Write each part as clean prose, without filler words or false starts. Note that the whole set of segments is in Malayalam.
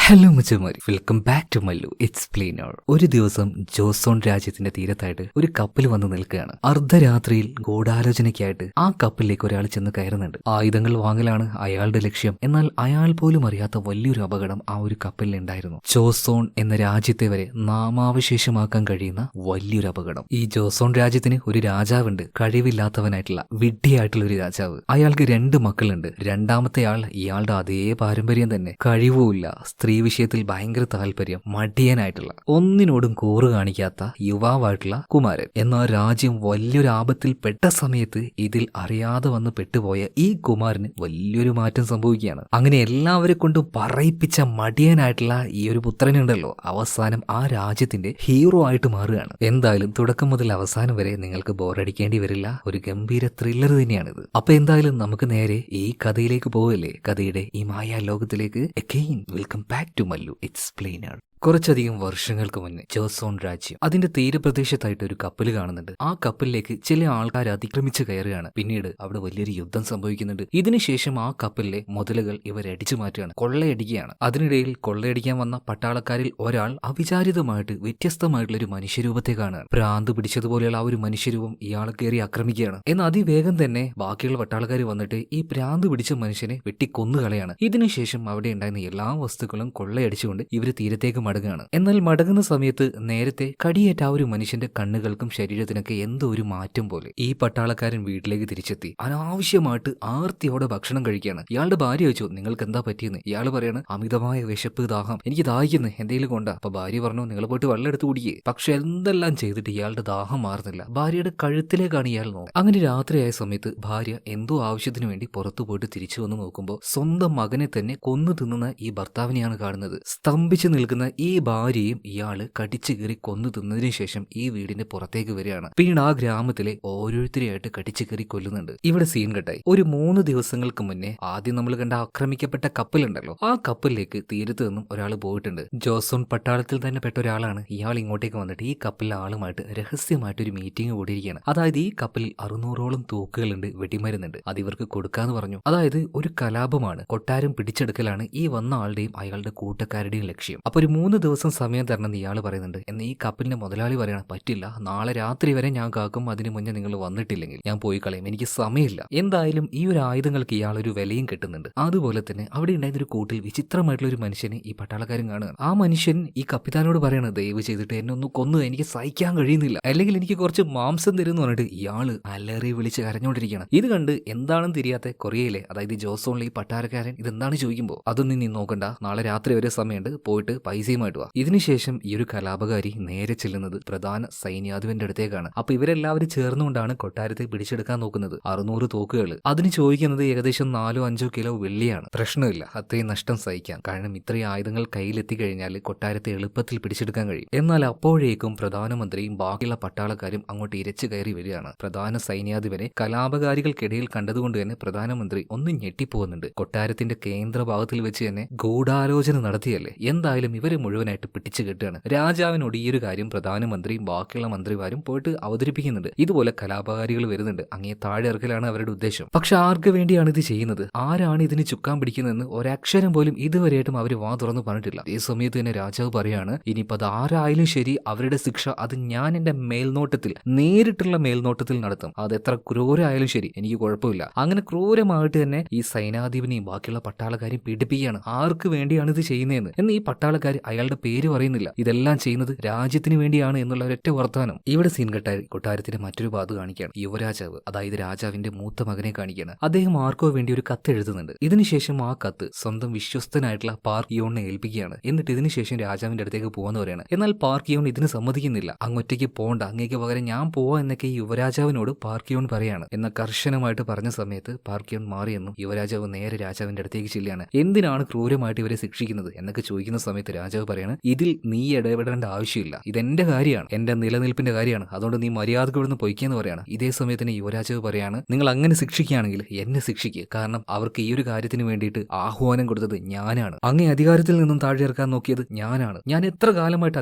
ഹലോ മുച്ചമാരി, welcome back to Mallu explainer. ഒരു ദിവസം ജോസോൺ രാജ്യത്തിന്റെ തീരത്തായിട്ട് ഒരു കപ്പൽ വന്ന് നിൽക്കുകയാണ്. അർദ്ധരാത്രിയിൽ ഗൂഢാലോചനയ്ക്കായിട്ട് ആ കപ്പലിലേക്ക് ഒരാൾ ചെന്ന് കയറുന്നുണ്ട്. ആയുധങ്ങൾ വാങ്ങലാണ് അയാളുടെ ലക്ഷ്യം. എന്നാൽ അയാൾ പോലും അറിയാത്ത വലിയൊരു അപകടം ആ ഒരു കപ്പലിൽ ഉണ്ടായിരുന്നു. ജോസോൺ എന്ന രാജ്യത്തെ വരെ നാമാവശേഷമാക്കാൻ കഴിയുന്ന വലിയൊരു അപകടം. ഈ ജോസോൺ രാജ്യത്തിന് ഒരു രാജാവുണ്ട്, കഴിവില്ലാത്തവനായിട്ടുള്ള വിഡ്ഢിയായിട്ടുള്ള ഒരു രാജാവ്. അയാൾക്ക് 2 മക്കളുണ്ട്. രണ്ടാമത്തെ ആൾ ഇയാളുടെ അതേ പാരമ്പര്യം തന്നെ, കഴിവുമില്ല, സ്ത്രീ വിഷയത്തിൽ ഭയങ്കര താല്പര്യം, മടിയനായിട്ടുള്ള, ഒന്നിനോടും കൂറ് കാണിക്കാത്ത യുവാവായിട്ടുള്ള കുമാരൻ. എന്നാൽ രാജ്യം വലിയൊരു ആപത്തിൽ പെട്ട സമയത്ത് ഇതിൽ അറിയാതെ വന്ന് പെട്ടുപോയ ഈ കുമാരന് വലിയൊരു മാറ്റം സംഭവിക്കുകയാണ്. അങ്ങനെ എല്ലാവരെ കൊണ്ടും പറയിപ്പിച്ച മടിയനായിട്ടുള്ള ഈ ഒരു പുത്രനുണ്ടല്ലോ, അവസാനം ആ രാജ്യത്തിന്റെ ഹീറോ ആയിട്ട് മാറുകയാണ്. എന്തായാലും തുടക്കം മുതൽ അവസാനം വരെ നിങ്ങൾക്ക് ബോറടിക്കേണ്ടി വരില്ല. ഒരു ഗംഭീര ത്രില്ലർ തന്നെയാണിത്. അപ്പൊ എന്തായാലും നമുക്ക് നേരെ ഈ കഥയിലേക്ക് പോവല്ലേ, കഥയുടെ ഈ മായാ ലോകത്തിലേക്ക്. Again welcome back to Mallu explainer. കുറച്ചധികം വർഷങ്ങൾക്ക് മുന്നേ ജോസോൺ രാജ്യം അതിന്റെ തീരപ്രദേശത്തായിട്ട് ഒരു കപ്പൽ കാണുന്നുണ്ട്. ആ കപ്പലിലേക്ക് ചില ആൾക്കാർ അതിക്രമിച്ച് കയറുകയാണ്. പിന്നീട് അവിടെ വലിയൊരു യുദ്ധം സംഭവിക്കുന്നുണ്ട്. ഇതിനുശേഷം ആ കപ്പലിലെ മുതലുകൾ ഇവർ അടിച്ചു മാറ്റുകയാണ്, കൊള്ളയടിക്കുകയാണ്. അതിനിടയിൽ കൊള്ളയടിക്കാൻ വന്ന പട്ടാളക്കാരിൽ ഒരാൾ അവിചാരിതമായിട്ട് വ്യത്യസ്തമായിട്ടുള്ള ഒരു മനുഷ്യരൂപത്തെ കാണുകയാണ്. ഭ്രാന്ത് പിടിച്ചതുപോലെയുള്ള ആ ഒരു മനുഷ്യരൂപം ഇയാളെ കയറി ആക്രമിക്കുകയാണ്. എന്നാൽ അതിവേഗം തന്നെ ബാക്കിയുള്ള പട്ടാളക്കാർ വന്നിട്ട് ഈ ഭ്രാന്ത് പിടിച്ച മനുഷ്യനെ വെട്ടിക്കൊന്നുകളയാണ്. ഇതിനുശേഷം അവിടെ ഉണ്ടായിരുന്ന എല്ലാ വസ്തുക്കളും കൊള്ളയടിച്ചുകൊണ്ട് ഇവർ തീരത്തേക്ക് മടങ്ങുകയാണ്. എന്നാൽ മടങ്ങുന്ന സമയത്ത് നേരത്തെ കടിയേറ്റ ആ ഒരു മനുഷ്യന്റെ കണ്ണുകൾക്കും ശരീരത്തിനൊക്കെ എന്തോ ഒരു മാറ്റം പോലെ ഈ പട്ടാളക്കാരൻ വീട്ടിലേക്ക് തിരിച്ചെത്തി. അനാവശ്യമായിട്ട് ആർത്തിയോടെ ഭക്ഷണം കഴിക്കുകയാണ്. ഇയാളുടെ ഭാര്യ ചോദിച്ചു, നിങ്ങൾക്ക് എന്താ പറ്റിയെന്ന്. ഇയാൾ പറയാണ്, അമിതമായ വിശപ്പ്, ദാഹം, എനിക്ക് ദാഹിക്കുന്നു, എന്തെങ്കിലും കൊണ്ടാ. അപ്പൊ ഭാര്യ പറഞ്ഞു, നിങ്ങൾ പോയിട്ട് വെള്ളം എടുത്ത് കുടിക്കേ. പക്ഷെ എന്തെല്ലാം ചെയ്തിട്ട് ഇയാളുടെ ദാഹം മാറുന്നില്ല. ഭാര്യയുടെ കഴുത്തിലേക്കാണ് ഇയാൾ നോക്കുന്നത്. അങ്ങനെ രാത്രിയായ സമയത്ത് ഭാര്യ എന്തോ ആവശ്യത്തിന് വേണ്ടി പുറത്തു പോയിട്ട് തിരിച്ചു വന്ന് നോക്കുമ്പോൾ സ്വന്തം മകനെ തന്നെ കൊന്നു തിന്നുന്ന ഈ ഭർത്താവിനെയാണ് കാണുന്നത്. സ്തംഭിച്ചു നിൽക്കുന്ന ഈ ഭാര്യയും ഇയാള് കടിച്ചു കയറി കൊന്നു തിന്നതിനു ശേഷം ഈ വീടിന്റെ പുറത്തേക്ക് വരികയാണ്. പിന്നീട് ആ ഗ്രാമത്തിലെ ഓരോരുത്തരെയായിട്ട് കടിച്ചു കയറി കൊല്ലുന്നുണ്ട്. ഇവിടെ സീൻ കട്ടായി. ഒരു 3 ദിവസങ്ങൾക്ക് മുന്നേ ആദ്യം നമ്മൾ കണ്ട ആക്രമിക്കപ്പെട്ട കപ്പലുണ്ടല്ലോ, ആ കപ്പലിലേക്ക് തീരത്ത് നിന്നും ഒരാൾ പോയിട്ടുണ്ട്. ജോസോൺ പട്ടാളത്തിൽ തന്നെ പെട്ട ഒരാളാണ്. ഇയാൾ ഇങ്ങോട്ടേക്ക് വന്നിട്ട് ഈ കപ്പലിലെ ആളുമായിട്ട് രഹസ്യമായിട്ട് ഒരു മീറ്റിംഗ് കൂടിയിരിക്കുകയാണ്. അതായത് ഈ കപ്പലിൽ 600ഓളം തോക്കുകളുണ്ട്, വെടിമരുന്നുണ്ട്, അത് ഇവർക്ക് കൊടുക്കാന്ന് പറഞ്ഞു. അതായത് ഒരു കലാപമാണ്, കൊട്ടാരം പിടിച്ചെടുക്കലാണ് ഈ വന്ന ആളുടെയും അയാളുടെ കൂട്ടക്കാരുടെയും ലക്ഷ്യം. അപ്പൊ ഒരു 3 ദിവസം സമയം തരണമെന്ന് ഇയാൾ പറയുന്നുണ്ട്. എന്ന് ഈ കപ്പലിന്റെ മുതലാളി പറയണം, പറ്റില്ല, നാളെ രാത്രി വരെ ഞാൻ കാക്കും, അതിന് മുന്നേ നിങ്ങൾ വന്നിട്ടില്ലെങ്കിൽ ഞാൻ പോയി കളയും, എനിക്ക് സമയമില്ല. എന്തായാലും ഈ ഒരു ആയുധങ്ങൾക്ക് ഇയാൾ ഒരു വിലയും കിട്ടുന്നുണ്ട്. അതുപോലെ തന്നെ അവിടെ ഉണ്ടായിരുന്ന ഒരു കൂട്ടിൽ വിചിത്രമായിട്ടുള്ള ഒരു മനുഷ്യനെ ഈ പട്ടാളക്കാരൻ കാണുകയാണ്. ആ മനുഷ്യൻ ഈ കപ്പിത്താനോട് പറയാണ്, ദയവ് ചെയ്തിട്ട് എന്നെ ഒന്ന് കൊന്നു, എനിക്ക് സഹിക്കാൻ കഴിയുന്നില്ല, അല്ലെങ്കിൽ എനിക്ക് കുറച്ച് മാംസം തരുമെന്ന് പറഞ്ഞിട്ട് ഇയാള് അലറി വിളിച്ച് കരഞ്ഞോണ്ടിരിക്കുകയാണ്. ഇത് കണ്ട് എന്താണെന്ന് തിരിയാത്ത കൊറിയയിലെ, അതായത് ജോസോണിലെ ഈ പട്ടാളക്കാരൻ ഇതെന്താണ് ചോദിക്കുമ്പോൾ, അതൊന്നും നീ നോക്കണ്ട, നാളെ രാത്രി വരെ സമയമുണ്ട്, പോയിട്ട് പൈസയുമായിട്ട് വാ. ഇതിനുശേഷം ഈ ഒരു കലാപകാരി നേരെ ചെല്ലുന്നത് പ്രധാന സൈന്യാധിപന്റെ അടുത്തേക്കാണ്. അപ്പൊ ഇവരെല്ലാവരും ചേർന്നുകൊണ്ടാണ് കൊട്ടാരത്തെ പിടിച്ചെടുക്കാൻ നോക്കുന്നത്. 600 തോക്കുകൾ. അതിന് ചോദിക്കുന്നത് ഏകദേശം 4-5 കിലോ വെള്ളിയാണ്. പ്രശ്നമില്ല, അത്രയും നഷ്ടം സഹിക്കാം, കാരണം ഇത്രയും ആയുധങ്ങൾ കയ്യിലെത്തിക്കഴിഞ്ഞാൽ കൊട്ടാരത്തെ എളുപ്പത്തിൽ പിടിച്ചെടുക്കാൻ കഴിയും. എന്നാൽ അപ്പോഴേക്കും പ്രധാനമന്ത്രിയും ബാക്കിയുള്ള പട്ടാളക്കാരും അങ്ങോട്ട് ഇരച്ചു കയറി വരികയാണ്. പ്രധാന സൈന്യാധിപനെ കലാപകാരികൾക്കിടയിൽ കണ്ടതുകൊണ്ട് തന്നെ പ്രധാനമന്ത്രി ഒന്ന് ഞെട്ടിപ്പോകുന്നുണ്ട്. കൊട്ടാരത്തിന്റെ കേന്ദ്ര ഭാഗത്തിൽ വെച്ച് തന്നെ ഗൂഢാലോചന നടത്തിയല്ലേ. എന്തായാലും ഇവരെ മുഴുവനായിട്ട് പിടിച്ചു കെട്ടുകയാണ്. രാജാവിനോട് ഈ ഒരു കാര്യം പ്രധാനമന്ത്രിയും ബാക്കിയുള്ള മന്ത്രിമാരും പോയിട്ട് അവതരിപ്പിക്കുന്നുണ്ട്. ഇതുപോലെ കലാപകാരികൾ വരുന്നുണ്ട്, അങ്ങേ താഴെ ഇറക്കലാണ് അവരുടെ ഉദ്ദേശം. പക്ഷെ ആർക്ക് വേണ്ടിയാണ് ഇത് ചെയ്യുന്നത്, ആരാണ് ഇതിന് ചുക്കാൻ പിടിക്കുന്നതെന്ന് ഒരക്ഷരം പോലും ഇതുവരെയായിട്ടും അവർ വാ തുറന്ന് പറഞ്ഞിട്ടില്ല. ഈ സമയത്ത് തന്നെ രാജാവ് പറയാണ്, ഇനിയിപ്പോൾ അത് ആരായാലും ശരി, അവരുടെ ശിക്ഷ അത് ഞാൻ എന്റെ മേൽനോട്ടത്തിൽ, നേരിട്ടുള്ള മേൽനോട്ടത്തിൽ നടത്തും. അത് എത്ര ക്രൂരമായാലും ശരി, എനിക്ക് കുഴപ്പമില്ല. അങ്ങനെ ക്രൂരമായിട്ട് തന്നെ ഈ സൈനാധിപനെയും ബാക്കിയുള്ള പട്ടാളക്കാരെയും പീഡിപ്പിക്കുകയാണ്. ആർക്ക് വേണ്ടിയാണ് ഇത് ചെയ്യുന്നതെന്ന്. എന്ന് ഈ പട്ടാളക്കാർ അയാളുടെ പേര് പറയുന്നില്ല. ഇതെല്ലാം ചെയ്യുന്നത് രാജ്യത്തിന് വേണ്ടിയാണ് എന്നുള്ള ഒരൊറ്റ വർത്തമാനം. ഇവിടെ സീൻ കട്ടായി കൊട്ടാരത്തിന്റെ മറ്റൊരു ഭാഗത്ത് കാണിക്കുകയാണ്. യുവരാജാവ്, അതായത് രാജാവിന്റെ മൂത്ത മകനെ കാണിക്കുകയാണ്. അദ്ദേഹം ആർക്കോ വേണ്ടി ഒരു കത്ത് എഴുതുന്നുണ്ട്. ഇതിനുശേഷം ആ കത്ത് സ്വന്തം വിശ്വസ്തനായിട്ടുള്ള പാർക്ക് യോണിനെ ഏൽപ്പിക്കുകയാണ്. എന്നിട്ട് ഇതിനുശേഷം രാജാവിന്റെ അടുത്തേക്ക് പോകാന്ന് പറയാണ്. എന്നാൽ പാർക്ക് യോൺ ഇതിന് സമ്മതിക്കുന്നില്ല. അങ്ങൊറ്റയ്ക്ക് പോകണ്ട, അങ്ങേക്ക് പകരം ഞാൻ പോവാ എന്നൊക്കെ ഈ യുവരാജാവിനോട് പാർക്ക് യോൺ പറയാണ്. എന്നാൽ കർശനമായിട്ട് പറഞ്ഞ സമയത്ത് പാർക്ക് യോൺ മാറിയെന്നും യുവരാജാവ് നേരെ രാജാവിന്റെ അടുത്തേക്ക് ചെല്ലുകയാണ്. എന്തിനാണ് ക്രൂരമായിട്ട് ഇവരെ ശിക്ഷിക്കുന്നത് എന്നൊക്കെ ചോദിക്കുന്ന സമയത്ത് രാജാവ് രാജാവ് പറയാണ്, ഇതിൽ നീ ഇടപെടേണ്ട ആവശ്യമില്ല, ഇതെന്റെ കാര്യമാണ്, എന്റെ നിലനിൽപ്പിന്റെ കാര്യമാണ്, അതുകൊണ്ട് നീ മര്യാദക്ക് ഇവിടുന്ന് പൊയ്ക്കെന്ന് പറയാണ്. ഇതേ സമയത്തിന് യുവരാജാവ് പറയാണ്, നിങ്ങൾ അങ്ങനെ ശിക്ഷിക്കുകയാണെങ്കിൽ എന്നെ ശിക്ഷിക്കുക, കാരണം അവർക്ക് ഈ ഒരു കാര്യത്തിന് വേണ്ടിയിട്ട് ആഹ്വാനം കൊടുത്തത് ഞാനാണ്, അങ്ങേ അധികാരത്തിൽ നിന്നും താഴെ ഇറക്കാൻ നോക്കിയത് ഞാനാണ്. ഞാൻ എത്ര കാലമായിട്ട്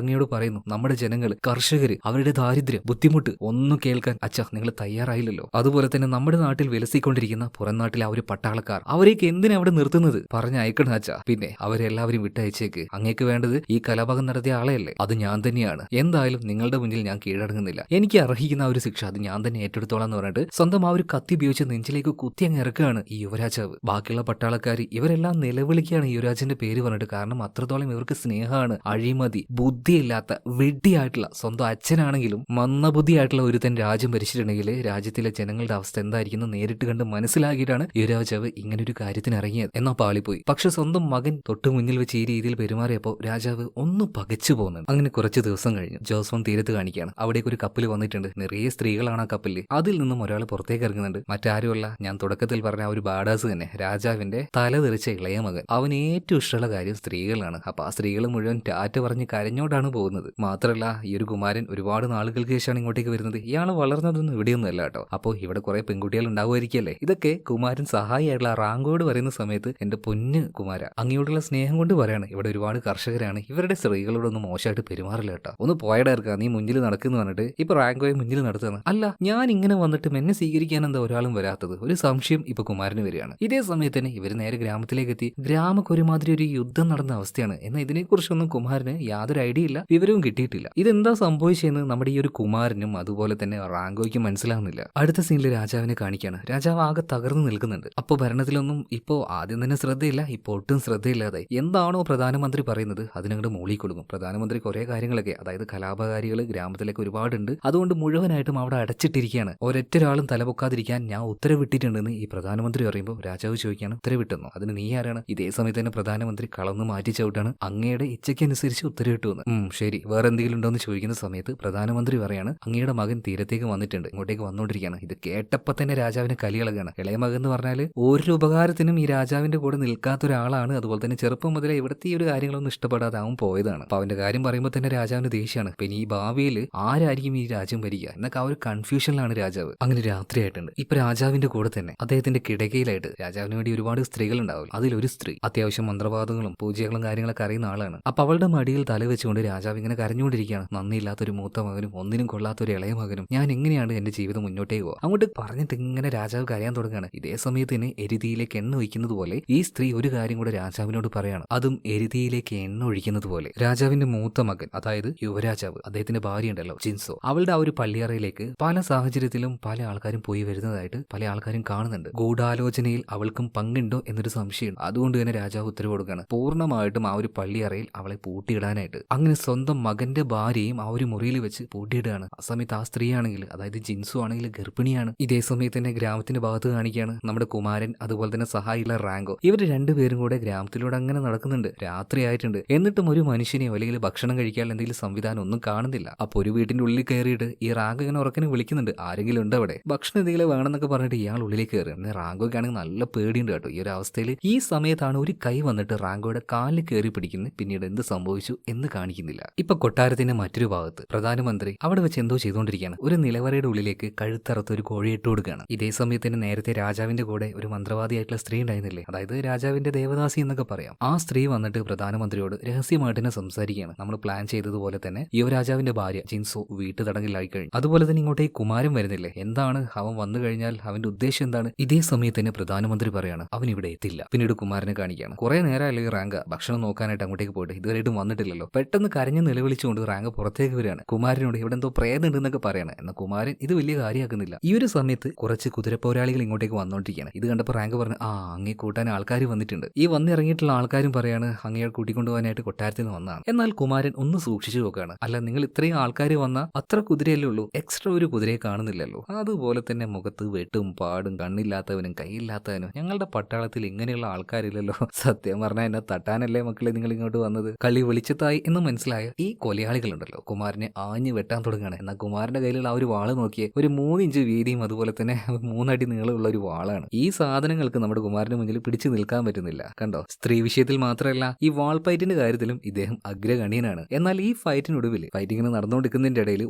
അങ്ങയോട് പറയുന്നു, നമ്മുടെ ജനങ്ങൾ, കർഷകര്, അവരുടെ ദാരിദ്ര്യം, ബുദ്ധിമുട്ട് ഒന്നും കേൾക്കാൻ അച്ഛാ നിങ്ങൾ തയ്യാറായില്ലല്ലോ. അതുപോലെ തന്നെ നമ്മുടെ നാട്ടിൽ വിലസിക്കൊണ്ടിരിക്കുന്ന പുറം നാട്ടിലെ ആ ഒരു പട്ടാളക്കാർ, അവരേക്ക് എന്തിനാ അവിടെ നിർത്തുന്നത്, പറഞ്ഞ അയക്കണം അച്ഛാ. പിന്നെ അവരെല്ലാവരും വിട്ടയച്ചേക്ക്, അങ്ങേക്ക് വേണ്ടത് ഈ കലാപകം നടത്തിയ ആളെയല്ലേ, അത് ഞാൻ തന്നെയാണ്. എന്തായാലും നിങ്ങളുടെ മുന്നിൽ ഞാൻ കീഴടങ്ങുന്നില്ല, എനിക്ക് അർഹിക്കുന്ന ആ ഒരു ശിക്ഷ അത് ഞാൻ തന്നെ ഏറ്റെടുത്തോളാം എന്ന് പറഞ്ഞിട്ട് സ്വന്തം ആ ഒരു കത്തി ഉപയോഗിച്ച് നെഞ്ചിലേക്ക് കുത്തി അങ്ങ് ഇറക്കുകയാണ് ഈ യുവരാജാവ്. ബാക്കിയുള്ള പട്ടാളക്കാർ ഇവരെല്ലാം നിലവിളിക്കുകയാണ് യുവരാജന്റെ പേര് പറഞ്ഞിട്ട്, കാരണം അത്രത്തോളം ഇവർക്ക് സ്നേഹമാണ്. അഴിമതി, ബുദ്ധിയില്ലാത്ത വെഡ്ഡിയായിട്ടുള്ള സ്വന്തം അച്ഛനാണെങ്കിലും മന്ദബുദ്ധിയായിട്ടുള്ള ഒരുത്തൻ രാജ്യം ഭരിച്ചിട്ടുണ്ടെങ്കിൽ രാജ്യത്തിലെ ജനങ്ങളുടെ അവസ്ഥ എന്തായിരിക്കുന്നു നേരിട്ട് കണ്ട് മനസ്സിലാക്കിയിട്ടാണ് യുവരാജാവ് ഇങ്ങനെ ഒരു കാര്യത്തിന് ഇറങ്ങിയത്. എന്നാ പാളിപ്പോയി. പക്ഷെ സ്വന്തം മകൻ തൊട്ടു മുന്നിൽ വെച്ച് ഈ രീതിയിൽ പെരുമാറിയപ്പോൾ രാജാവ് ഒന്ന് പകച്ചു പോകുന്നുണ്ട്. അങ്ങനെ കുറച്ച് ദിവസം കഴിഞ്ഞു. ജോസ്ഫോൺ തീരത്ത് കാണിക്കുകയാണ്. അവിടേക്ക് ഒരു കപ്പൽ വന്നിട്ടുണ്ട്. നിറയെ സ്ത്രീകളാണ് ആ കപ്പലിൽ. അതിൽ നിന്നും ഒരാൾ പുറത്തേക്ക് ഇറങ്ങുന്നുണ്ട്. മറ്റാരുമല്ല, ഞാൻ തുടക്കത്തിൽ പറഞ്ഞ ആ ഒരു ബാഡാസ് തന്നെ, രാജാവിന്റെ തല തെറിച്ച ഇളയ മകൻ. അവന് ഏറ്റവും ഇഷ്ടമുള്ള കാര്യം സ്ത്രീകളാണ്. അപ്പൊ ആ സ്ത്രീകൾ മുഴുവൻ ടാറ്റ പറഞ്ഞ് കരഞ്ഞോണ്ടാണ് പോകുന്നത്. മാത്രമല്ല ഈ ഒരു കുമാരൻ ഒരുപാട് നാളുകൾക്ക് ശേഷമാണ് ഇങ്ങോട്ടേക്ക് വരുന്നത്. ഇയാൾ വളർന്നതൊന്നും ഇവിടെയൊന്നും അല്ല കേട്ടോ. അപ്പോൾ ഇവിടെ കുറെ പെൺകുട്ടികൾ ഉണ്ടാവുമായിരിക്കല്ലേ. ഇതൊക്കെ കുമാരൻ സഹായിയായിട്ടുള്ള റാങ്കോട് പറയുന്ന സമയത്ത്, എന്റെ പൊന്ന് കുമാര, അങ്ങയോടുള്ള സ്നേഹം കൊണ്ട് പറയാണ്, ഇവിടെ ഒരുപാട് കർഷകരാണ്, ഇവരുടെ സ്ത്രീകളോടൊന്നും മോശമായിട്ട് പെരുമാറില്ല കേട്ടോ, ഒന്ന് പോയടർക്കുക, നീ മുന്നിൽ നടക്കുന്നു പറഞ്ഞിട്ട് ഇപ്പൊ റാങ്കോയെ മുന്നിൽ നടത്തുകയാണ്. അല്ല, ഞാൻ ഇങ്ങനെ വന്നിട്ടും എന്നെ സ്വീകരിക്കാൻ എന്താ ഒരാളും വരാത്തത്, ഒരു സംശയം ഇപ്പൊ കുമാരന് വരികയാണ്. ഇതേ സമയത്ത് തന്നെ ഇവർ നേരെ ഗ്രാമത്തിലേക്ക് എത്തി. ഗ്രാമക്ക് ഒരുമാതിരി ഒരു യുദ്ധം നടന്ന അവസ്ഥയാണ്. എന്നാൽ ഇതിനെക്കുറിച്ചൊന്നും കുമാരന് യാതൊരു ഐഡിയ ഇല്ല, വിവരവും കിട്ടിയിട്ടില്ല. ഇതെന്താ സംഭവിച്ചെന്ന് നമ്മുടെ ഈ ഒരു കുമാരനും അതുപോലെ തന്നെ റാങ്കോയ്ക്കും മനസ്സിലാവുന്നില്ല. അടുത്ത സീനിൽ രാജാവിനെ കാണിക്കുകയാണ്. രാജാവ് ആകെ തകർന്നു നിൽക്കുന്നുണ്ട്. അപ്പോൾ ഭരണത്തിലൊന്നും ഇപ്പോൾ ആദ്യം തന്നെ ശ്രദ്ധയില്ല, ഇപ്പോൾ ഒട്ടും ശ്രദ്ധയില്ലാതായി. എന്താണോ പ്രധാനമന്ത്രി പറയുന്നത് അതിനങ്ങോട്ട് മൂളി കൊടുക്കും. പ്രധാനമന്ത്രി കുറെ കാര്യങ്ങളൊക്കെ, അതായത് കലാപകാരികൾ ഗ്രാമത്തിലേക്ക് ഒരുപാടുണ്ട്, അതുകൊണ്ട് മുഴുവനായിട്ടും അവിടെ അടച്ചിട്ടിരിക്കുകയാണ്, ഒരൊറ്റൊരാളും തലപൊക്കാതിരിക്കാൻ ഞാൻ ഉത്തരവിട്ടിട്ടുണ്ടെന്ന് ഈ പ്രധാനമന്ത്രി പറയുമ്പോൾ രാജാവ് ചോദിക്കുകയാണ്, ഉത്തരവിട്ടെന്നോ, അതിന് നീ ആരാണ്? ഇതേ സമയത്ത് തന്നെ പ്രധാനമന്ത്രി കളന്ന് മാറ്റി ചവിട്ടാണ്, അങ്ങയുടെ ഇച്ഛയ്ക്കനുസരിച്ച് ഉത്തരവിട്ടുവെന്ന്. ശരി, വേറെ എന്തെങ്കിലും ഉണ്ടോ എന്ന് ചോദിക്കുന്ന സമയത്ത് പ്രധാനമന്ത്രി പറയാണ്, അങ്ങയുടെ മകൻ തീരത്തേക്ക് വന്നിട്ടുണ്ട്, ഇങ്ങോട്ടേക്ക് വന്നുകൊണ്ടിരിക്കുകയാണ്. ഇത് കേട്ടപ്പോ തന്നെ രാജാവിന് കലിയിളകാണ്. ഇളയ മകൻ എന്ന് പറഞ്ഞാൽ ഒരു ഉപകാരത്തിനും ഈ രാജാവിന്റെ കൂടെ നിൽക്കാത്ത ഒരാളാണ്. അതുപോലെ തന്നെ ചെറുപ്പം മുതലേ ഇവിടുത്തെ ഈ ഒരു കാര്യങ്ങളൊന്നും ഇഷ്ടപ്പെടാതെ അവൻ പോയതാണ്. അപ്പൊ അവന്റെ കാര്യം പറയുമ്പോൾ തന്നെ രാജാവിന് ദേഷ്യമാണ്. പിന്നെ ഈ ഭാവിയിൽ ആരായിരിക്കും ഈ രാജ്യം ഭരിക്കുക എന്നൊക്കെ ആ ഒരു കൺഫ്യൂഷനിലാണ് രാജാവ്. അങ്ങനെ രാത്രിയായിട്ടുണ്ട്. ഇപ്പൊ രാജാവിന്റെ കൂടെ തന്നെ അദ്ദേഹത്തിന്റെ കിടക്കയിലായിട്ട് രാജാവിന് വേണ്ടി ഒരുപാട് സ്ത്രീകൾ ഉണ്ടാവില്ല. അതിലൊരു സ്ത്രീ അത്യാവശ്യം മന്ത്രവാദങ്ങളും പൂജകളും കാര്യങ്ങളൊക്കെ അറിയുന്ന ആളാണ്. അപ്പൊ അവളുടെ മടിയിൽ തല വെച്ചുകൊണ്ട് രാജാവ് ഇങ്ങനെ കരഞ്ഞുകൊണ്ടിരിക്കുകയാണ്. നന്ദിയില്ലാത്തൊരു മൂത്ത മകനും ഒന്നിനും കൊള്ളാത്തൊരു ഇളയ മകനും, ഞാൻ എങ്ങനെയാണ് എന്റെ ജീവിതം മുന്നോട്ടേക്ക് പോകുക? അങ്ങോട്ട് പറഞ്ഞിട്ട് ഇങ്ങനെ രാജാവ് കരയാൻ തുടങ്ങുകയാണ്. ഇതേ സമയത്ത് തന്നെ എരുതിയിലേക്ക് എണ്ണ ഒഴിക്കുന്നത് പോലെ ഈ സ്ത്രീ ഒരു കാര്യം കൂടെ രാജാവിനോട് പറയാണ്, അതും എരുതിയിലേക്ക് എണ്ണ ഒഴിക്കുന്നത് പോലെ. രാജാവിന്റെ മൂത്ത മകൻ, അതായത് യുവരാജാവ്, അദ്ദേഹത്തിന്റെ ഭാര്യ ഉണ്ടല്ലോ ജിൻസോ, അവളുടെ ആ ഒരു പള്ളിയറയിലേക്ക് പല സാഹചര്യത്തിലും പല ആൾക്കാരും പോയി വരുന്നതായിട്ട് പല ആൾക്കാരും കാണുന്നുണ്ട്. ഗൂഢാലോചനയിൽ അവൾക്കും പങ്കുണ്ടോ എന്നൊരു സംശയം. അതുകൊണ്ട് തന്നെ രാജാവ് ഉത്തരവ് കൊടുക്കുകയാണ്, പൂർണ്ണമായിട്ടും ആ ഒരു പള്ളിയറയിൽ അവളെ പൂട്ടിയിടാനായിട്ട്. അങ്ങനെ സ്വന്തം മകന്റെ ഭാര്യയും ആ ഒരു മുറിയിൽ വെച്ച് പൂട്ടിയിടുകയാണ്. ആ സമയത്ത് ആ സ്ത്രീ ആണെങ്കിൽ, അതായത് ജിൻസു ആണെങ്കിൽ ഗർഭിണിയാണ്. ഇതേ സമയത്ത് തന്നെ ഗ്രാമത്തിന്റെ ഭാഗത്ത് കാണിക്കുകയാണ് നമ്മുടെ കുമാരൻ അതുപോലെ തന്നെ സഹായിയുള്ള റാങ്കോ. ഇവർ രണ്ടുപേരും കൂടെ ഗ്രാമത്തിലൂടെ അങ്ങനെ നടക്കുന്നുണ്ട്. രാത്രിയായിട്ടുണ്ട്. എന്നിട്ടും ഒരു മനുഷ്യനെയോ അല്ലെങ്കിൽ ഭക്ഷണം കഴിക്കാൻ എന്തെങ്കിലും സംവിധാനം ഒന്നും കാണുന്നില്ല. അപ്പൊ ഒരു വീട്ടിന്റെ ഉള്ളിൽ കയറിയിട്ട് ഈ റാങ്കോ ഇങ്ങനെ ഉറക്കനെ വിളിക്കുന്നുണ്ട്, ആരെങ്കിലും ഉണ്ട് അവിടെ, ഭക്ഷണം എന്തെങ്കിലും വേണമെന്നൊക്കെ പറഞ്ഞിട്ട് ഇയാൾ ഉള്ളിലേക്ക് കയറി. റാങ്കോയ്ക്ക് ആണെങ്കിൽ നല്ല പേടിയുണ്ട് കേട്ടോ ഈ ഒരു അവസ്ഥയിൽ. ഈ സമയത്താണ് ഒരു കൈ വന്നിട്ട് റാങ്കോയുടെ കാലിൽ കയറി പിടിക്കുന്നത്. പിന്നീട് എന്ത് സംഭവിച്ചു എന്ന് കാണിക്കുന്നില്ല. ഇപ്പൊ കൊട്ടാരത്തിന്റെ മറ്റൊരു ഭാഗത്ത് പ്രധാനമന്ത്രി അവിടെ വെച്ച് എന്തോ ചെയ്തുകൊണ്ടിരിക്കുകയാണ്. ഒരു നിലവറയുടെ ഉള്ളിലേക്ക് കഴുത്തറത്ത് ഒരു കോഴി ഇട്ട് കൊടുക്കുകയാണ്. ഇതേ സമയത്ത് തന്നെ നേരത്തെ രാജാവിന്റെ കൂടെ ഒരു മന്ത്രവാദിയായിട്ടുള്ള സ്ത്രീ ഉണ്ടായിരുന്നില്ലേ, അതായത് രാജാവിന്റെ ദേവദാസി എന്നൊക്കെ പറയാം. ആ സ്ത്രീ വന്നിട്ട് പ്രധാനമന്ത്രിയോട് രഹസ്യമായിട്ട് തന്നെ സംസാരിക്കുകയാണ്. നമ്മൾ പ്ലാൻ ചെയ്തതുപോലെ തന്നെ യുവരാജാവിന്റെ ഭാര്യ ജിൻസോ വീട്ടു തടങ്കലിലായി കഴിഞ്ഞു. അതുപോലെ തന്നെ ഇങ്ങോട്ടേ കുമാരൻ വരുന്നില്ലേ, എന്താണ് അവൻ വന്നു കഴിഞ്ഞാൽ അവന്റെ ഉദ്ദേശം എന്താണ്? ഇതേ സമയത്ത് തന്നെ പ്രധാനമന്ത്രി പറയാണ് അവൻ ഇവിടെ എത്തില്ല. പിന്നീട് കുമാരനെ കാണിക്കുകയാണ്. കുറെ നേരമല്ലേ റാങ്ക ഭക്ഷണം നോക്കാനായിട്ട് അങ്ങോട്ടേക്ക് പോയിട്ട് ഇതുവരെയായിട്ടും വന്നിട്ടില്ലല്ലോ. പെട്ടെന്ന് കരഞ്ഞ് നിലവിളിച്ചുകൊണ്ട് റാങ്ക പുറത്തേക്ക് വരികയാണ്. കുമാരനോട് ഇവിടെ എന്തോ പ്രേതം ഉണ്ടെന്നൊക്കെ പറയാണ്. എന്നാൽ കുമാരൻ ഇത് വലിയ കാര്യമാക്കുന്നില്ല. ഈ ഒരു സമയത്ത് കുറച്ച് കുതിരപ്പോരാളികൾ ഇങ്ങോട്ടേക്ക് വന്നോണ്ടിരിക്കുകയാണ്. ഇത് കണ്ടപ്പോൾ റാങ്ക് പറഞ്ഞു, അങ്ങേ കൂട്ടാൻ ആൾക്കാർ വന്നിട്ടുണ്ട്. ഈ വന്നിറങ്ങിയിട്ടുള്ള ആൾക്കാരും പറയാണ് അങ്ങയെ കൂട്ടിക്കൊണ്ടുപോകാനായിട്ട് കൊട്ടാരത്തിൽ നിന്ന് വന്നതാണ്. എന്നാൽ കുമാരൻ ഒന്ന് സൂക്ഷിച്ചു നോക്കുകയാണ്. അല്ല, നിങ്ങൾ ഇത്രയും ആൾക്കാർ വന്ന അത്ര കുതിരയല്ലേ ഉള്ളൂ, എക്സ്ട്രാ ഒരു കുതിരയെ കാണുന്നില്ലല്ലോ. അതുപോലെ തന്നെ മുഖത്ത് വെട്ടും പാടും കണ്ണില്ലാത്തവനും കൈയില്ലാത്തവനും ഞങ്ങളുടെ പട്ടാളത്തിൽ ഇങ്ങനെയുള്ള ആൾക്കാരില്ലല്ലോ. സത്യം പറഞ്ഞാൽ എന്നെ തട്ടാനല്ലേ മക്കളെ നിങ്ങൾ ഇങ്ങോട്ട് വന്നത്? കളി വെളിച്ചത്തായി എന്ന് മനസ്സിലായ ഈ കൊലയാളികളുണ്ടല്ലോ കുമാരനെ ആഞ്ഞു വെട്ടാൻ തുടങ്ങുകയാണ്. എന്നാൽ കുമാരന്റെ കയ്യിലുള്ള ആ ഒരു വാള് നോക്കിയേ, ഒരു 3 ഇഞ്ച് വീതിയും അതുപോലെ തന്നെ 3 അടി നീളമുള്ള ഒരു വാളാണ്. ഈ സാധനങ്ങൾക്ക് നമ്മുടെ കുമാരന് മുന്നിൽ പിടിച്ചു നിൽക്കാൻ പറ്റുന്നില്ല. കണ്ടോ, സ്ത്രീ വിഷയത്തിൽ മാത്രമല്ല ഈ വാൾപ്പയറ്റിന്റെ കാര്യത്തിൽ കാര്യത്തിലും ഇദ്ദേഹം അഗ്രഗണ്യനാണ്. എന്നാൽ ഈ ഫൈറ്റിനൊടുവിൽ ഫൈറ്റിങ്ങിന് നടന്നുകൊണ്ടിരിക്കുന്നതിന്റെ ഇടയിൽ